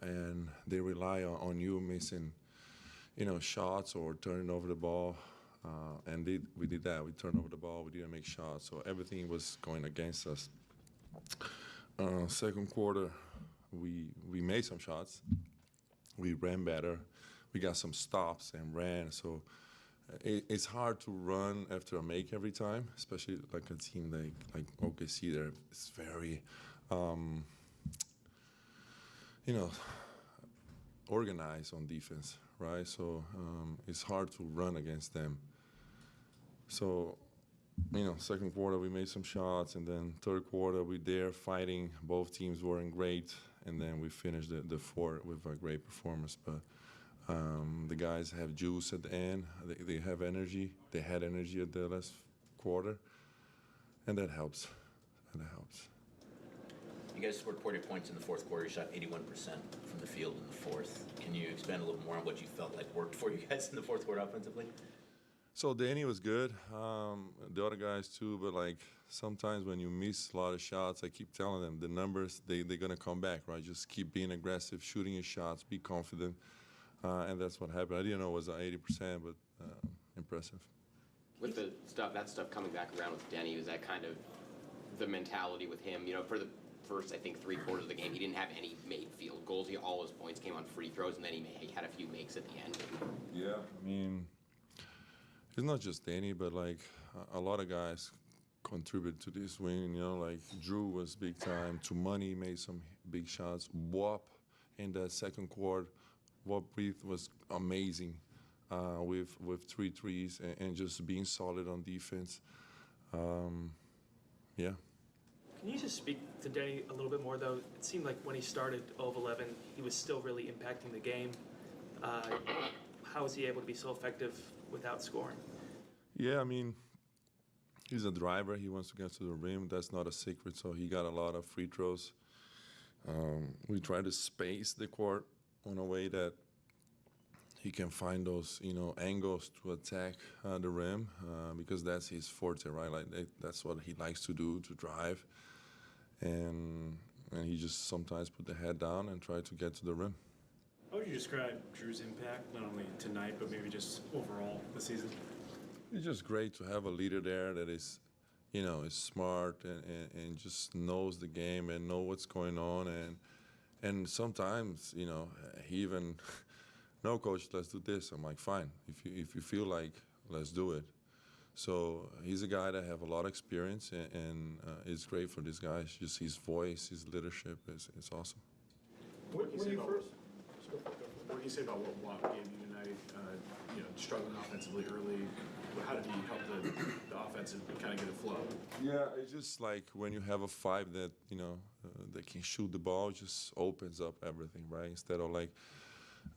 and they rely on you missing, shots or turning over the ball. And we did that. We turned over the ball. We didn't make shots. So everything was going against us. Second quarter, we made some shots. We ran better. We got some stops and ran. So it's hard to run after a make every time, especially like a team like OKC. There, it's very, organized on defense, right? So it's hard to run against them. So, second quarter we made some shots, and then third quarter we there fighting. Both teams weren't great, and then we finished the fourth with a great performance. But the guys have juice at the end. They have energy. They had energy at the last quarter, and that helps. You guys scored 40 points in the fourth quarter. You shot 81% from the field in the fourth. Can you expand a little more on what you felt like worked for you guys in the fourth quarter offensively? So Danny was good. The other guys too, but like sometimes when you miss a lot of shots, I keep telling them the numbers, they're going to come back, right? Just keep being aggressive, shooting your shots, be confident. And that's what happened. I didn't know it was 80%, but impressive. With that stuff coming back around with Denny, was that kind of the mentality with him? For the first, I think, 3 quarters of the game, he didn't have any made field goals. All his points came on free throws, and then he had a few makes at the end. Yeah, I mean, it's not just Danny, but like a lot of guys contribute to this win. You know, like Drew was big time. Tumani made some big shots. Wop in the second quarter, Wop Breathe was amazing with 3 threes and just being solid on defense. Yeah. Can you just speak to Danny a little bit more, though? It seemed like when he started 0 of 11, he was still really impacting the game. How was he able to be so effective without scoring? Yeah, I mean, he's a driver. He wants to get to the rim. That's not a secret. So he got a lot of free throws. We try to space the court in a way that he can find those, angles to attack the rim because that's his forte, right? Like that's what he likes to do, to drive, and he just sometimes put the head down and try to get to the rim. How would you describe Drew's impact, not only tonight, but maybe just overall this season? It's just great to have a leader there that is, is smart and just knows the game and know what's going on. And sometimes, he even, no, coach, let's do this. I'm like, fine. If you feel like, let's do it. So he's a guy that have a lot of experience, and it's great for this guy. It's just his voice, his leadership is awesome. What do you say about what Watt gave you tonight? Struggling offensively early. How did he help the offense and kind of get a flow? Yeah, it's just like when you have a 5 that that can shoot the ball, it just opens up everything, right? Instead of like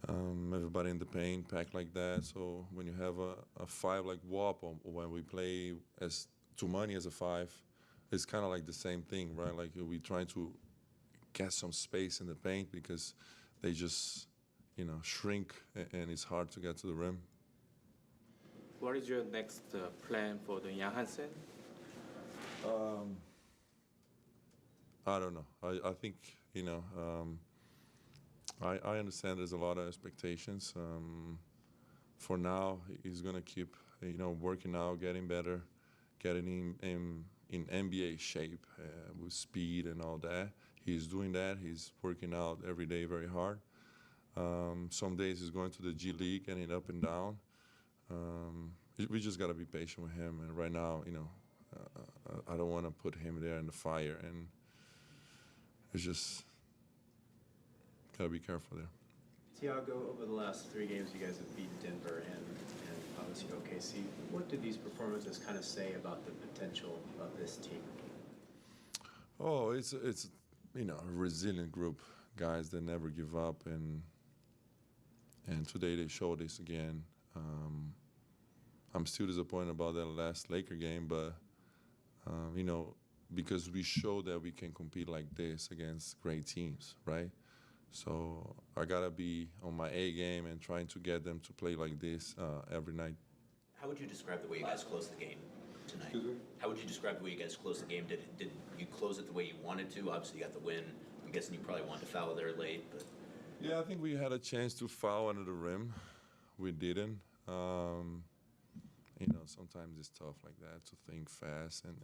everybody in the paint packed like that. So when you have a 5 like WAP, or when we play as Tumani as a 5, it's kind of like the same thing, right? Like we trying to get some space in the paint because they just shrink and it's hard to get to the rim. What is your next plan for the Jan Hansen? I don't know. I think I understand there's a lot of expectations. For now, he's gonna keep working out, getting better, getting in NBA shape with speed and all that. He's doing that. He's working out every day very hard. Some days he's going to the G League, getting up and down. We just gotta be patient with him. And right now, I don't want to put him there in the fire, and it's just gotta be careful there. Tiago, over the last 3 games, you guys have beaten Denver and obviously OKC. What do these performances kind of say about the potential of this team? Oh, it's a resilient group, guys that never give up, and today they showed this again. I'm still disappointed about that last Laker game, but because we showed that we can compete like this against great teams, right? So I gotta be on my A game and trying to get them to play like this every night. How would you describe the way you guys closed the game tonight? How would you describe the way you guys closed the game? Did you close it the way you wanted to? Obviously, you got the win. I'm guessing you probably wanted to foul there late, but Yeah, I think we had a chance to foul under the rim. We didn't. Sometimes it's tough like that to think fast, and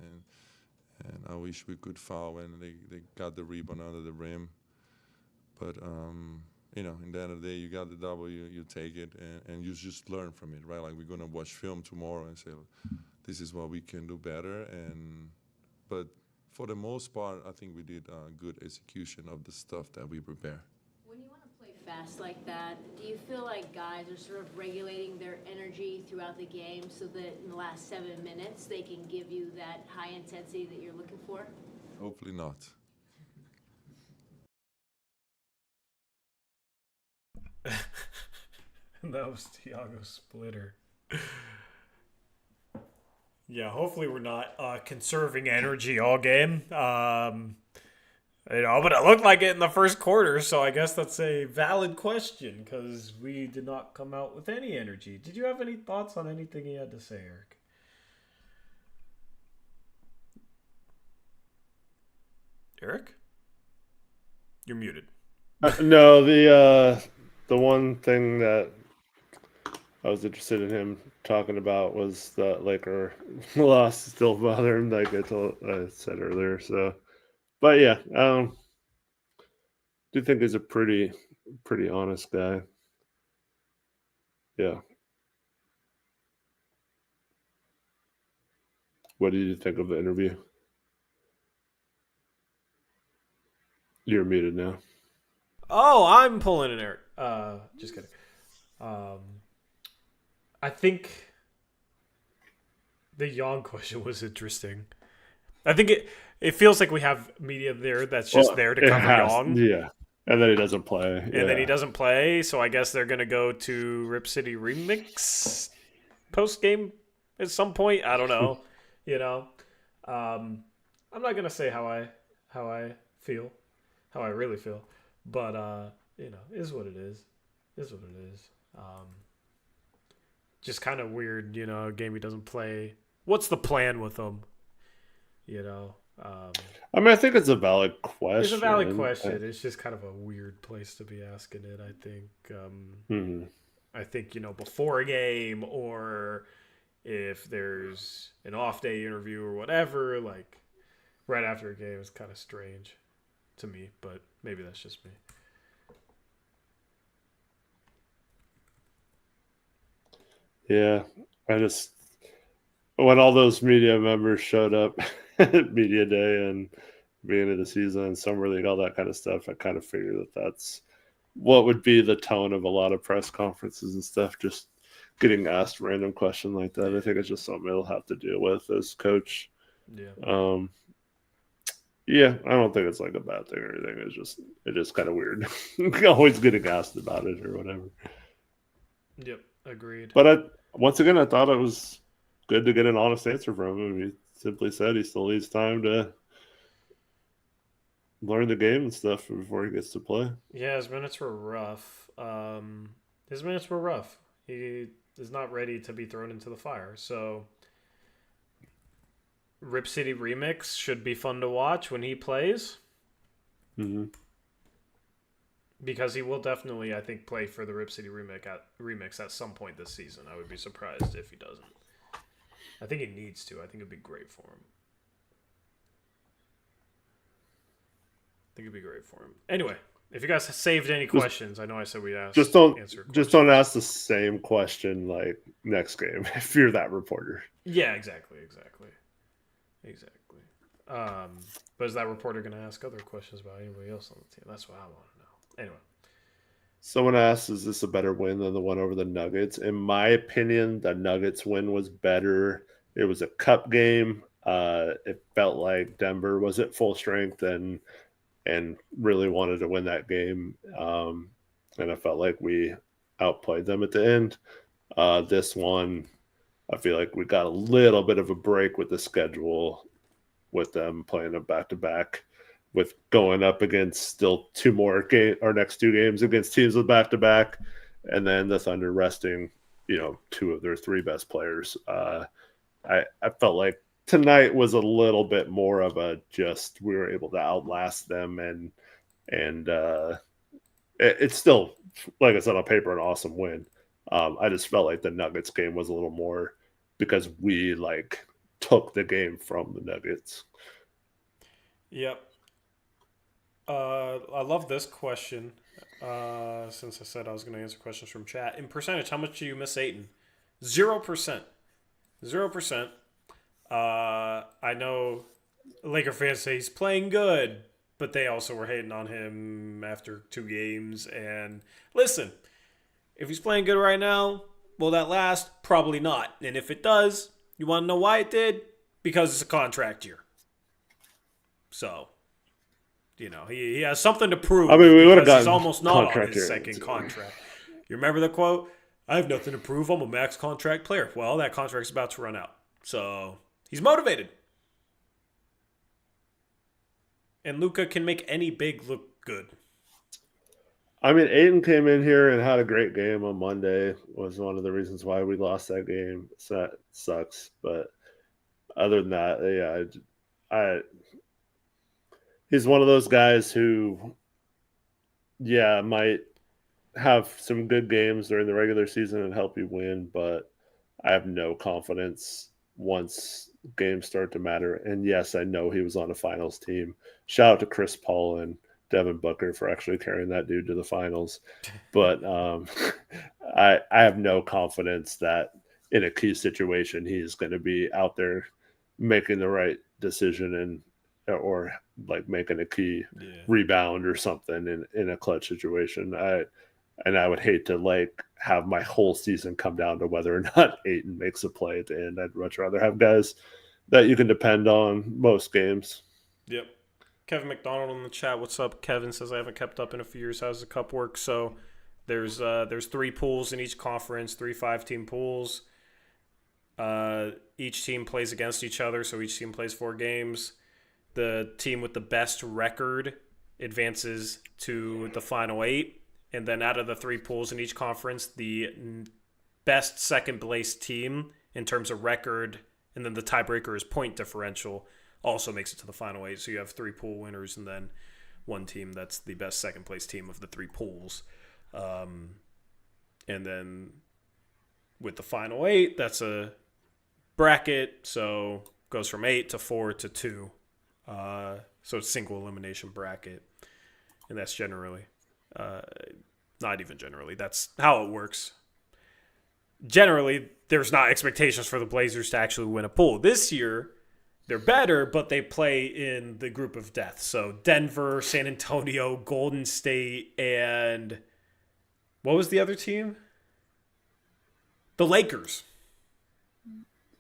I wish we could foul when they got the rebound under the rim. But in the end of the day, you got the W, you take it, and you just learn from it, right? Like we're gonna watch film tomorrow and say, this is what we can do better. But for the most part, I think we did a good execution of the stuff that we prepare. When you want to play fast like that, do you feel like guys are sort of regulating their energy throughout the game so that in the last 7 minutes they can give you that high intensity that you're looking for? Hopefully not. That was Tiago Splitter. Yeah, hopefully we're not conserving energy all game. But it looked like it in the first quarter, so I guess that's a valid question because we did not come out with any energy. Did you have any thoughts on anything he had to say, Eric? Eric? You're muted. No, the one thing that I was interested in him talking about was the Laker loss still bother him, like I said earlier. So, but yeah, do think he's a pretty honest guy. Yeah. What did you think of the interview? You're muted now. Oh, I'm pulling an Eric. Just kidding. I think the yawn question was interesting. I think it feels like we have media there that's just there to cover yawn. Yeah. And then he doesn't play. And then he doesn't play, so I guess they're going to go to Rip City Remix post-game at some point. I don't know. I'm not going to say how I feel, how I really feel. But, is what it is. Is what it is. Just kind of weird, a game he doesn't play. What's the plan with him? I mean, I think it's a valid question. It's a valid question. It's just kind of a weird place to be asking it, I think. I think, before a game or if there's an off-day interview or whatever, like right after a game is kind of strange to me, but maybe that's just me. Yeah, when all those media members showed up at media day and beginning of the season, summer league, all that kind of stuff, I kind of figured that that's what would be the tone of a lot of press conferences and stuff, just getting asked random question like that. I think it's just something he'll have to deal with as coach. Yeah. Yeah, I don't think it's like a bad thing or anything. It's just kind of weird. Always getting asked about it or whatever. Yep, agreed. But once again, I thought it was good to get an honest answer from him. He simply said he still needs time to learn the game and stuff before he gets to play. Yeah, his minutes were rough. He is not ready to be thrown into the fire. So Rip City Remix should be fun to watch when he plays. Mm-hmm. Because he will definitely, I think, play for the Rip City Remix at some point this season. I would be surprised if he doesn't. I think he needs to. I think it'd be great for him. Anyway, if you guys saved any questions, I know I said we'd ask. Just don't ask the same question like next game if you're that reporter. Yeah, exactly. But is that reporter going to ask other questions about anybody else on the team? That's what I want to know. Anyway. Someone asked, is this a better win than the one over the Nuggets? In my opinion, the Nuggets win was better. It was a cup game. It felt like Denver was at full strength and really wanted to win that game. And I felt like we outplayed them at the end. This one, I feel like we got a little bit of a break with the schedule with them playing a back-to-back, with going up against still our next two games against teams with back-to-back, and then the Thunder resting, two of their three best players. I felt like tonight was a little bit more of we were able to outlast them, and it's still, like I said, on paper, an awesome win. I just felt like the Nuggets game was a little more because we took the game from the Nuggets. Yep. I love this question. Since I said I was going to answer questions from chat. In percentage, how much do you miss Ayton? 0%. 0%. I know Laker fans say he's playing good, but they also were hating on him after 2 games. And listen, if he's playing good right now, will that last? Probably not. And if it does, you want to know why it did? Because it's a contract year. So, he has something to prove. I mean, we would have gotten he's almost not on his year. second contract. You remember the quote? I have nothing to prove. I'm a max contract player. Well, that contract's about to run out. So, he's motivated. And Luka can make any big look good. I mean, Ayton came in here and had a great game on Monday. Was one of the reasons why we lost that game. So that sucks. But other than that, yeah, he's one of those guys who, might have some good games during the regular season and help you win, but I have no confidence once games start to matter. And yes, I know he was on a finals team. Shout out to Chris Paul and Devin Booker for actually carrying that dude to the finals. But I have no confidence that in a key situation he's going to be out there making the right decision or like making a key rebound or something in a clutch situation. I would hate to like have my whole season come down to whether or not Ayton makes a play at the end. I'd much rather have guys that you can depend on most games. Yep. Kevin McDonald in the chat. What's up? Kevin says I haven't kept up in a few years. How's the cup work? So there's 3 pools in each conference, 3 5-team pools. Each team plays against each other, so each team plays 4 games. The team with the best record advances to the final 8. And then out of the 3 pools in each conference, the best second place team in terms of record, and then the tiebreaker is point differential, also makes it to the final 8. So you have 3 pool winners and then one team that's the best second place team of the 3 pools. And then with the final 8, that's a bracket, so goes from 8 to 4 to 2. So it's single elimination bracket. And that's generally, not even generally, that's how it works. Generally, there's not expectations for the Blazers to actually win a pool. This year, they're better, but they play in the group of death. So Denver, San Antonio, Golden State, and what was the other team? The Lakers.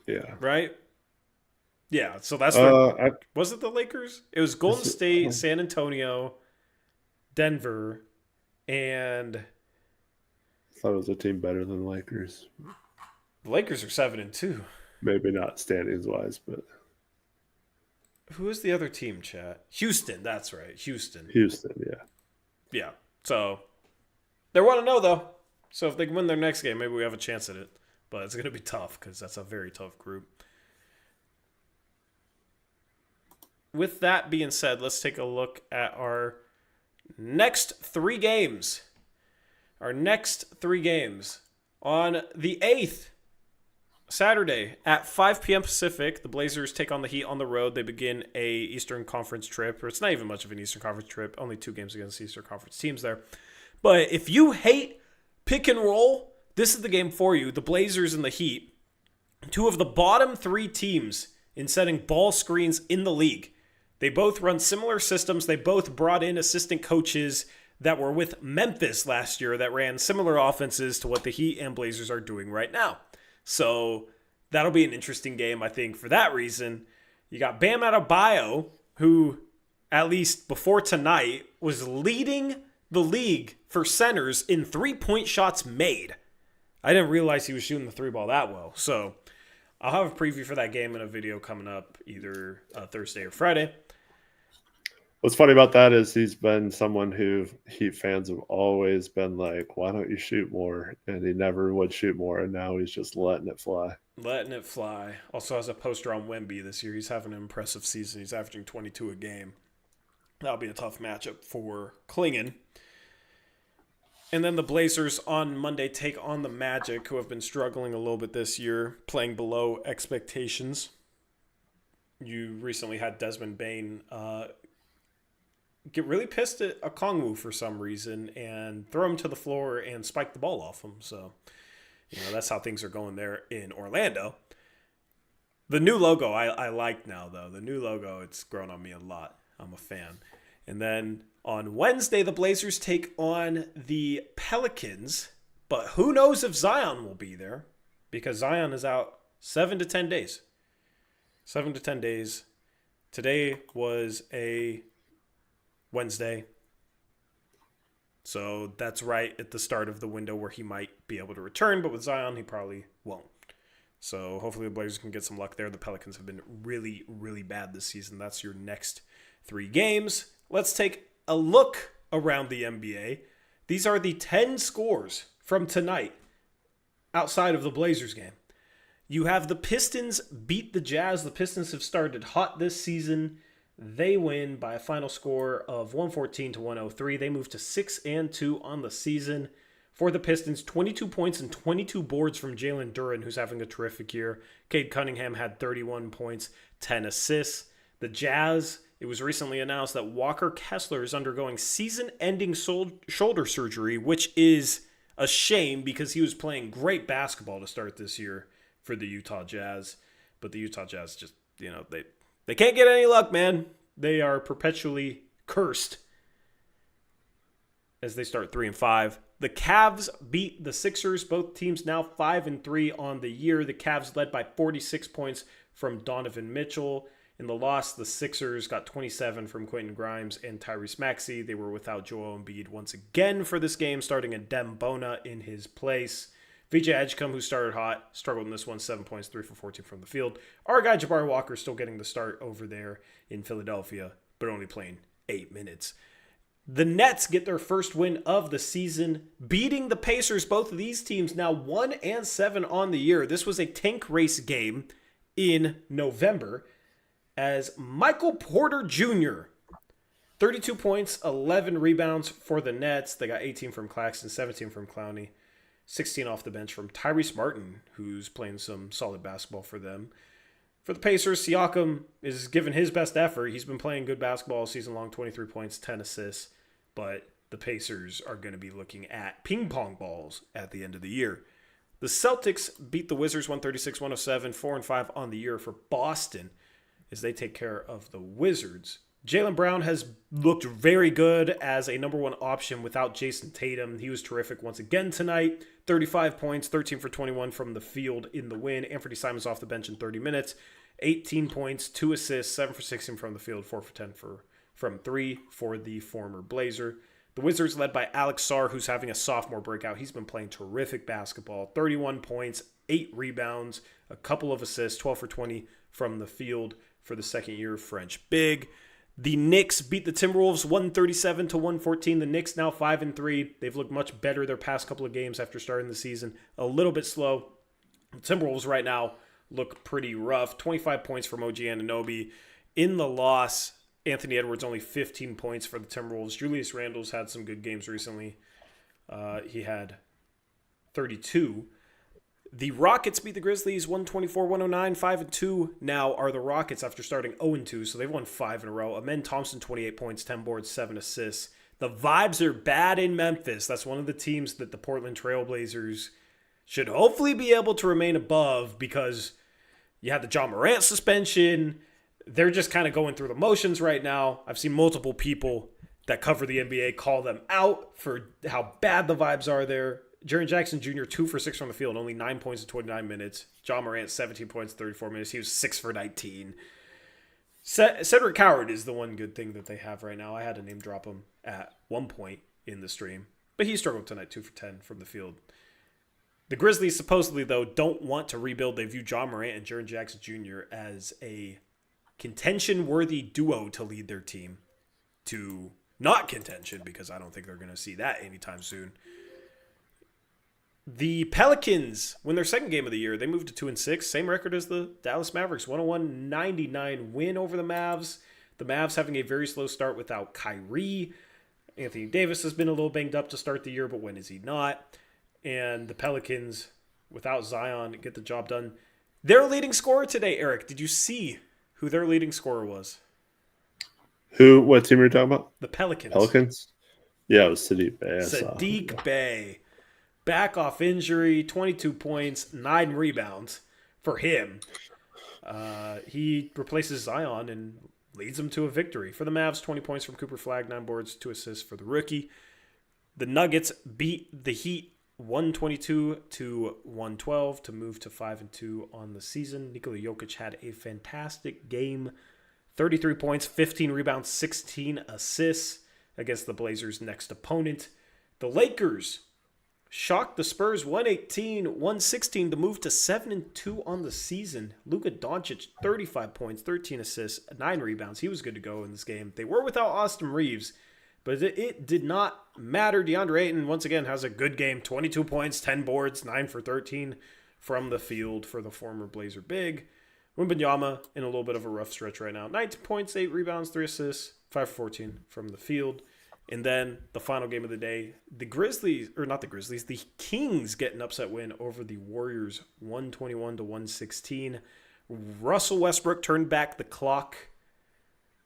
Yeah. Right? Yeah, so that's was it the Lakers? It was Golden State, San Antonio, Denver, and I thought it was a team better than the Lakers. The Lakers are 7-2. Maybe not standings wise, but who is the other team, chat? Houston, that's right. Houston, yeah. Yeah. So they want to know though. So if they win their next game, maybe we have a chance at it. But it's going to be tough because that's a very tough group. With that being said, let's take a look at our next 3 games. Our next 3 games. On the 8th, Saturday at 5 p.m. Pacific, the Blazers take on the Heat on the road. They begin a Eastern Conference trip, or it's not even much of an Eastern Conference trip. Only 2 games against Eastern Conference teams there. But if you hate pick and roll, this is the game for you. The Blazers and the Heat, 2 of the bottom 3 teams in setting ball screens in the league. They both run similar systems. They both brought in assistant coaches that were with Memphis last year that ran similar offenses to what the Heat and Blazers are doing right now. So that'll be an interesting game, I think, for that reason. You got Bam Adebayo, who, at least before tonight, was leading the league for centers in 3-point shots made. I didn't realize he was shooting the 3 ball that well. So I'll have a preview for that game in a video coming up either Thursday or Friday. What's funny about that is he's been someone who Heat fans have always been like, why don't you shoot more? And he never would shoot more, and now he's just letting it fly. Letting it fly. Also has a poster on Wemby this year. He's having an impressive season. He's averaging 22 a game. That'll be a tough matchup for Klingon. And then the Blazers on Monday take on the Magic, who have been struggling a little bit this year, playing below expectations. You recently had Desmond Bane get really pissed at Okongwu for some reason and throw him to the floor and spike the ball off him. So, that's how things are going there in Orlando. The new logo I like now, though. The new logo, it's grown on me a lot. I'm a fan. And then on Wednesday, the Blazers take on the Pelicans. But who knows if Zion will be there, because Zion is out 7 to 10 days. 7 to 10 days. Today was a Wednesday. So that's right at the start of the window where he might be able to return. But with Zion, he probably won't. So hopefully the Blazers can get some luck there. The Pelicans have been really, really bad this season. That's your next 3 games. Let's take a look around the NBA. These are the 10 scores from tonight outside of the Blazers game. You have the Pistons beat the Jazz. The Pistons have started hot this season. They win by a final score of 114 to 103. They move to 6-2 on the season. For the Pistons, 22 points and 22 boards from Jalen Duren, who's having a terrific year. Cade Cunningham had 31 points, 10 assists. The Jazz, it was recently announced that Walker Kessler is undergoing season-ending shoulder surgery, which is a shame because he was playing great basketball to start this year for the Utah Jazz. But the Utah Jazz just they can't get any luck, man. They are perpetually cursed as they start 3-5. The Cavs beat the Sixers. Both teams now 5-3 on the year. The Cavs led by 46 points from Donovan Mitchell. In the loss, the Sixers got 27 from Quentin Grimes and Tyrese Maxey. They were without Joel Embiid once again for this game, starting Adem Bona in his place. VJ Edgecombe, who started hot, struggled in this one, 7 points, 3 for 14 from the field. Our guy Jabari Walker still getting the start over there in Philadelphia, but only playing 8 minutes. The Nets get their first win of the season, beating the Pacers. Both of these teams now 1-7 on the year. This was a tank race game in November as Michael Porter Jr., 32 points, 11 rebounds for the Nets. They got 18 from Claxton, 17 from Clowney, 16 off the bench from Tyrese Martin, who's playing some solid basketball for them. For the Pacers, Siakam is giving his best effort. He's been playing good basketball all season long, 23 points, 10 assists. But the Pacers are going to be looking at ping pong balls at the end of the year. The Celtics beat the Wizards 136-107, 4-5 on the year for Boston as they take care of the Wizards. Jaylen Brown has looked very good as a number one option without Jason Tatum. He was terrific once again tonight. 35 points, 13 for 21 from the field in the win. Anthony Simons off the bench in 30 minutes. 18 points, 2 assists, 7 for 16 from the field, 4 for 10 from 3 for the former Blazer. The Wizards led by Alex Sarr, who's having a sophomore breakout. He's been playing terrific basketball. 31 points, 8 rebounds, a couple of assists, 12 for 20 from the field for the second-year French big. The Knicks beat the Timberwolves 137-114. The Knicks now 5-3. They've looked much better their past couple of games after starting the season. A little bit slow. The Timberwolves right now look pretty rough. 25 points from OG Anunoby. In the loss, Anthony Edwards only 15 points for the Timberwolves. Julius Randle's had some good games recently. He had 32. The Rockets beat the Grizzlies 124-109, 5-2 now are the Rockets after starting 0-2, so they've won 5 in a row. Amen Thompson, 28 points, 10 boards, 7 assists. The vibes are bad in Memphis. That's one of the teams that the Portland Trailblazers should hopefully be able to remain above because you had the John Morant suspension. They're just kind of going through the motions right now. I've seen multiple people that cover the NBA call them out for how bad the vibes are there. Jaren Jackson Jr., 2 for 6 from the field, only 9 points in 29 minutes. John Morant, 17 points, 34 minutes. He was 6 for 19. Cedric Coward is the one good thing that they have right now. I had to name drop him at one point in the stream, but he struggled tonight, 2 for 10 from the field. The Grizzlies supposedly, though, don't want to rebuild. They view John Morant and Jaren Jackson Jr. as a contention-worthy duo to lead their team to not contention because I don't think they're going to see that anytime soon. The Pelicans win their second game of the year. They moved to 2-6. Same record as the Dallas Mavericks. 101-99 win over the Mavs. The Mavs having a very slow start without Kyrie. Anthony Davis has been a little banged up to start the year, but when is he not? And the Pelicans, without Zion, get the job done. Their leading scorer today, Eric, did you see who their leading scorer was? What team are you talking about? The Pelicans. Pelicans? Yeah, it was Sadiq Bey. Sadiq Bey. Back off injury, 22 points, 9 rebounds for him. He replaces Zion and leads them to a victory. For the Mavs, 20 points from Cooper Flagg, 9 boards, 2 assists for the rookie. The Nuggets beat the Heat 122-112 to move to 5-2 on the season. Nikola Jokic had a fantastic game. 33 points, 15 rebounds, 16 assists against the Blazers' next opponent. The Lakers shocked the Spurs 118-116 to move to 7-2 on the season. Luka Doncic, 35 points, 13 assists, 9 rebounds. He was good to go in this game. They were without Austin Reeves, but it did not matter. DeAndre Ayton, once again, has a good game. 22 points, 10 boards, 9 for 13 from the field for the former Blazer big. Wembanyama in a little bit of a rough stretch right now. 19 points, 8 rebounds, 3 assists, 5 for 14 from the field. And then the final game of the day, the Kings get an upset win over the Warriors, 121-116. Russell Westbrook turned back the clock,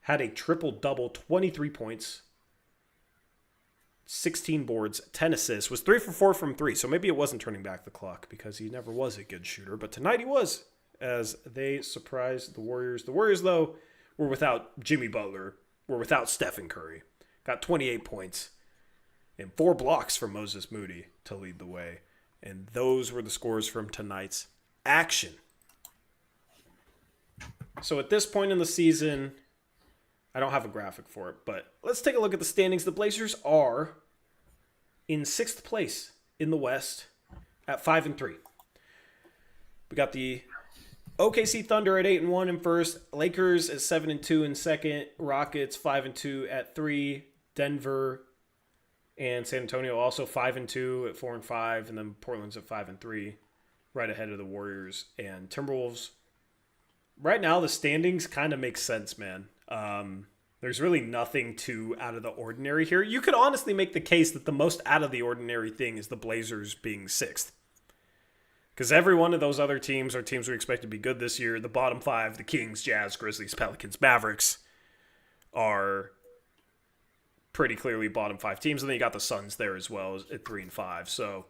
had a triple-double, 23 points, 16 boards, 10 assists, was 3 for 4 from 3. So maybe it wasn't turning back the clock because he never was a good shooter, but tonight he was. as they surprised the Warriors. The Warriors, though, were without Jimmy Butler, were without Stephen Curry. Got 28 points and 4 blocks from Moses Moody to lead the way. And those were the scores from tonight's action. So at this point in the season, I don't have a graphic for it, but let's take a look at the standings. The Blazers are in 6th place in the West at 5-3. We got the OKC Thunder at 8-1 in first, Lakers at 7-2 in second, Rockets 5-2 at 3, Denver and San Antonio also 5-2 at 4-5, and then Portland's at 5-3, right ahead of the Warriors and Timberwolves. Right now, the standings kind of make sense, man. There's really nothing too out of the ordinary here. You could honestly make the case that the most out of the ordinary thing is the Blazers being 6th. Because every one of those other teams are teams we expect to be good this year. The bottom 5, the Kings, Jazz, Grizzlies, Pelicans, Mavericks, are pretty clearly bottom 5 teams. And then you got the Suns there as well at 3-5. So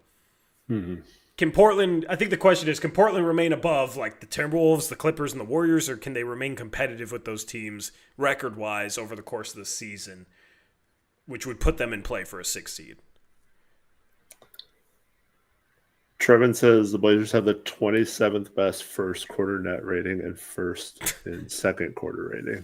can Portland, I think the question is, can Portland remain above like the Timberwolves, the Clippers, and the Warriors, or can they remain competitive with those teams record-wise over the course of the season, which would put them in play for a 6th seed? Trevin says the Blazers have the 27th best first quarter net rating and first and second quarter rating.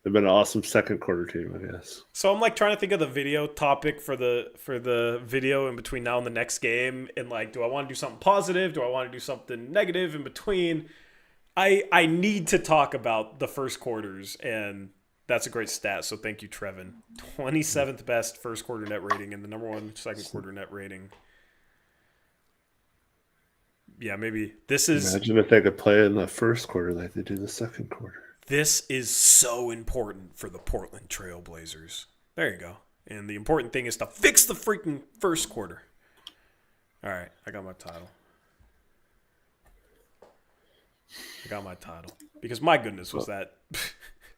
They've been an awesome second quarter team, I guess. So I'm like trying to think of the video topic for the video in between now and the next game, and like, do I want to do something positive? Do I want to do something negative in between? I need to talk about the first quarters, and that's a great stat. So thank you, Trevin. 27th best first quarter net rating and the number 1 second quarter net rating. Yeah, maybe this is... Imagine if they could play in the first quarter like they do the second quarter. This is so important for the Portland Trail Blazers. There you go. And the important thing is to fix the freaking first quarter. All right, I got my title. Because my goodness, was that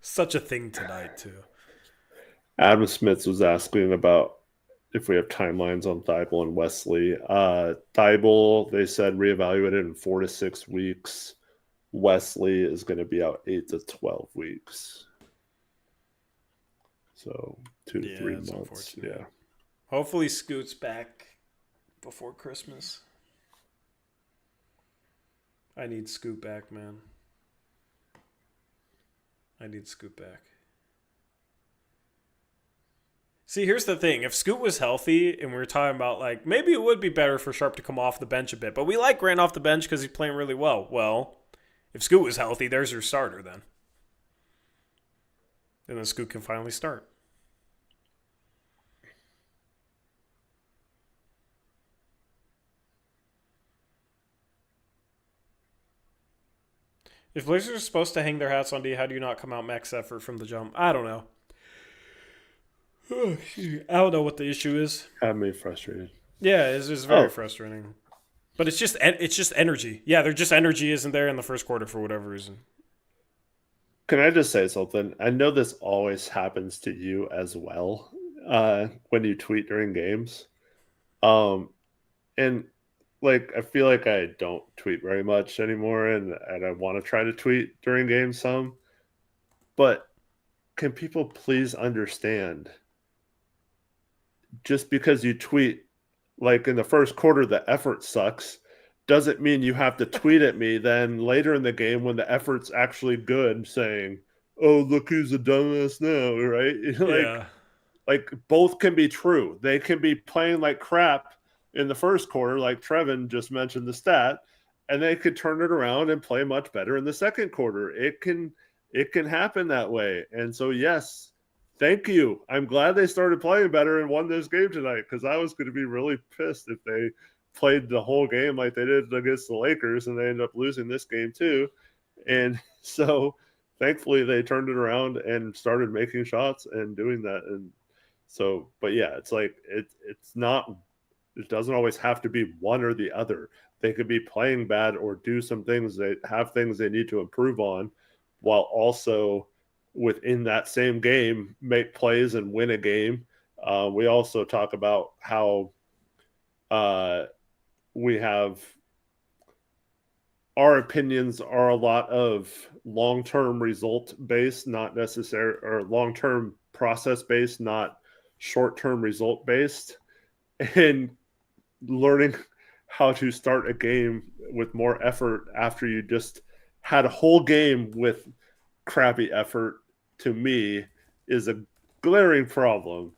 such a thing tonight, too. Adam Smith was asking about if we have timelines on Thibault and Wesley. Thibault, they said, reevaluated in 4 to 6 weeks. Wesley is going to be out 8 to 12 weeks. So 2 to 3 months. Yeah. Hopefully Scoot's back before Christmas. I need Scoot back, man. I need Scoot back. See, here's the thing. If Scoot was healthy and we were talking about, like, maybe it would be better for Sharp to come off the bench a bit, but we like Grant off the bench because he's playing really well. Well, if Scoot was healthy, there's your starter then. And then Scoot can finally start. If Blazers are supposed to hang their hats on D, how do you not come out max effort from the jump? I don't know. I don't know what the issue is. Had me frustrated. Yeah, it's very frustrating. But it's just energy. Yeah, their just energy isn't there in the first quarter for whatever reason. Can I just say something? I know this always happens to you as well when you tweet during games. And like I feel like I don't tweet very much anymore, and I want to try to tweet during games some. But can people please understand? Just because you tweet like in the first quarter the effort sucks doesn't mean you have to tweet at me then later in the game when the effort's actually good saying, oh, look who's a dumbass now, right? Like both can be true. They can be playing like crap in the first quarter, like Trevin just mentioned the stat, and they could turn it around and play much better in the second quarter. It can happen that way. And so yes, thank you. I'm glad they started playing better and won this game tonight, because I was going to be really pissed if they played the whole game like they did against the Lakers and they ended up losing this game too. And so thankfully they turned it around and started making shots and doing that. And so, but yeah, it's like, it's not, it doesn't always have to be one or the other. They could be playing bad or do some things that have things they need to improve on, while also within that same game make plays and win a game. We also talk about how we have our opinions are a lot of long-term result based, not necessary, or long-term process based, not short-term result based, and learning how to start a game with more effort after you just had a whole game with crappy effort, to me, is a glaring problem,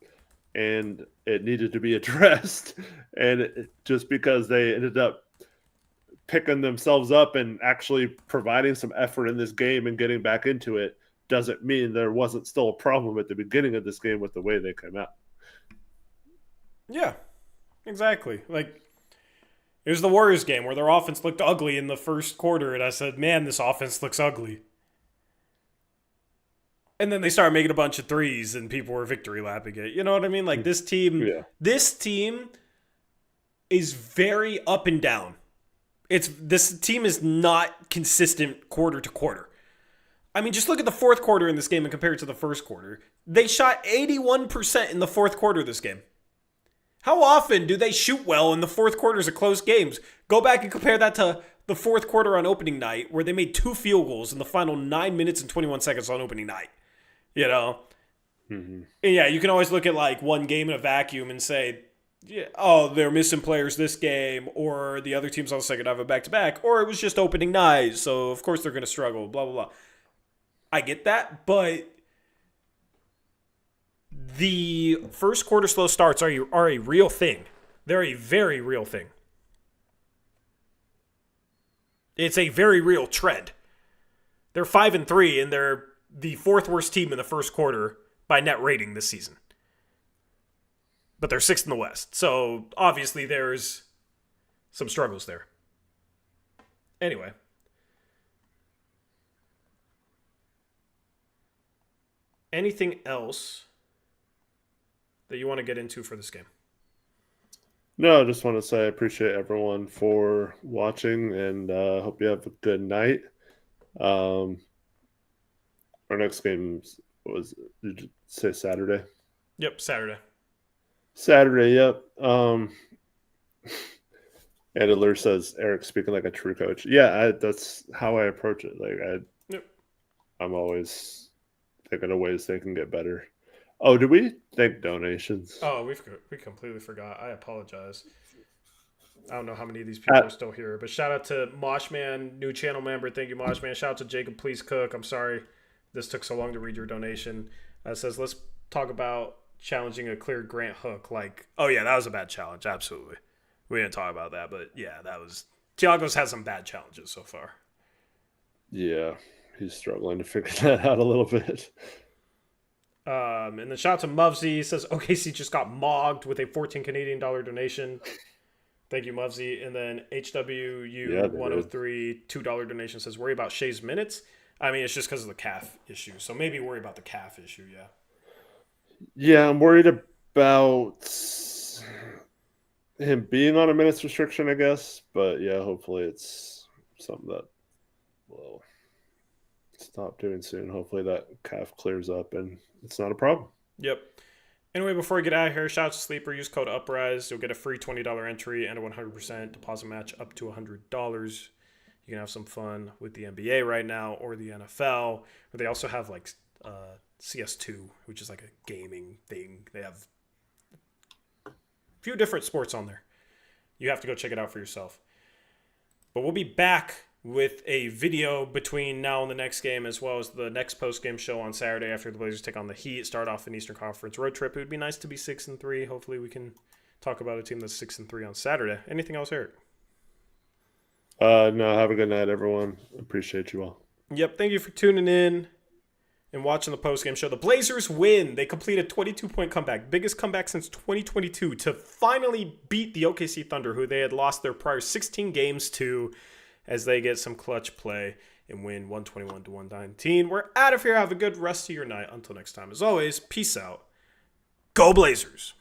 and it needed to be addressed. And just because they ended up picking themselves up and actually providing some effort in this game and getting back into it doesn't mean there wasn't still a problem at the beginning of this game with the way they came out. Yeah, exactly. Like, it was the Warriors game where their offense looked ugly in the first quarter, and I said, man, this offense looks ugly. And then they started making a bunch of threes, and people were victory lapping it. You know what I mean? Like, this team is very up and down. This team is not consistent quarter to quarter. I mean, just look at the fourth quarter in this game and compare it to the first quarter. They shot 81% in the fourth quarter of this game. How often do they shoot well in the fourth quarters of close games? Go back and compare that to the fourth quarter on opening night, where they made 2 field goals in the final 9 minutes and 21 seconds on opening night. You know? Mm-hmm. And yeah, you can always look at like one game in a vacuum and say, yeah, oh, they're missing players this game, or the other team's on the second half of back-to-back, or it was just opening night, so of course they're going to struggle, blah, blah, blah. I get that, but the first quarter slow starts are a real thing. They're a very real thing. It's a very real trend. They're 5-3, and they're the fourth worst team in the first quarter by net rating this season. But they're 6th in the West. So, obviously, there's some struggles there. Anyway. Anything else that you want to get into for this game? No, I just want to say I appreciate everyone for watching, and hope you have a good night. Our next game did you say Saturday? Yep, Saturday. Saturday, yep. Editor says Eric speaking like a true coach. Yeah, that's how I approach it. Like I'm always thinking of ways they can get better. Oh, did we thank donations? Oh, we completely forgot. I apologize. I don't know how many of these people are still here, but shout out to Moshman, new channel member. Thank you, Moshman. Shout out to Jacob, please cook. I'm sorry this took so long to read your donation. It says, let's talk about challenging a clear Grant hook. Like, oh yeah, that was a bad challenge. Absolutely. We didn't talk about that, but yeah, Tiago's had some bad challenges so far. Yeah, he's struggling to figure that out a little bit. And then shout out to Muvsy. He says OKC just got mogged with a 14 Canadian dollar donation. Thank you, Muvsy. And then HWU 103 $2 donation says worry about Shea's minutes. I mean, it's just because of the calf issue. So maybe worry about the calf issue, yeah. Yeah, I'm worried about him being on a minutes restriction, I guess. But yeah, hopefully it's something that will stop doing soon. Hopefully that calf clears up and it's not a problem. Yep. Anyway, before we get out of here, shout out to Sleeper. Use code Uprise. You'll get a free $20 entry and a 100% deposit match up to $100. You can have some fun with the NBA right now or the NFL. But they also have like CS2, which is like a gaming thing. They have a few different sports on there. You have to go check it out for yourself. But we'll be back with a video between now and the next game, as well as the next post-game show on Saturday after the Blazers take on the Heat, start off an Eastern Conference road trip. It would be nice to be 6-3. Hopefully we can talk about a team that's 6-3 on Saturday. Anything else, Eric? No, have a good night, everyone. Appreciate you all. Yep, thank you for tuning in and watching the post-game show. The Blazers win. They complete a 22-point comeback, biggest comeback since 2022, to finally beat the OKC Thunder, who they had lost their prior 16 games to, as they get some clutch play and win 121-119. We're out of here. Have a good rest of your night. Until next time, as always, peace out. Go Blazers.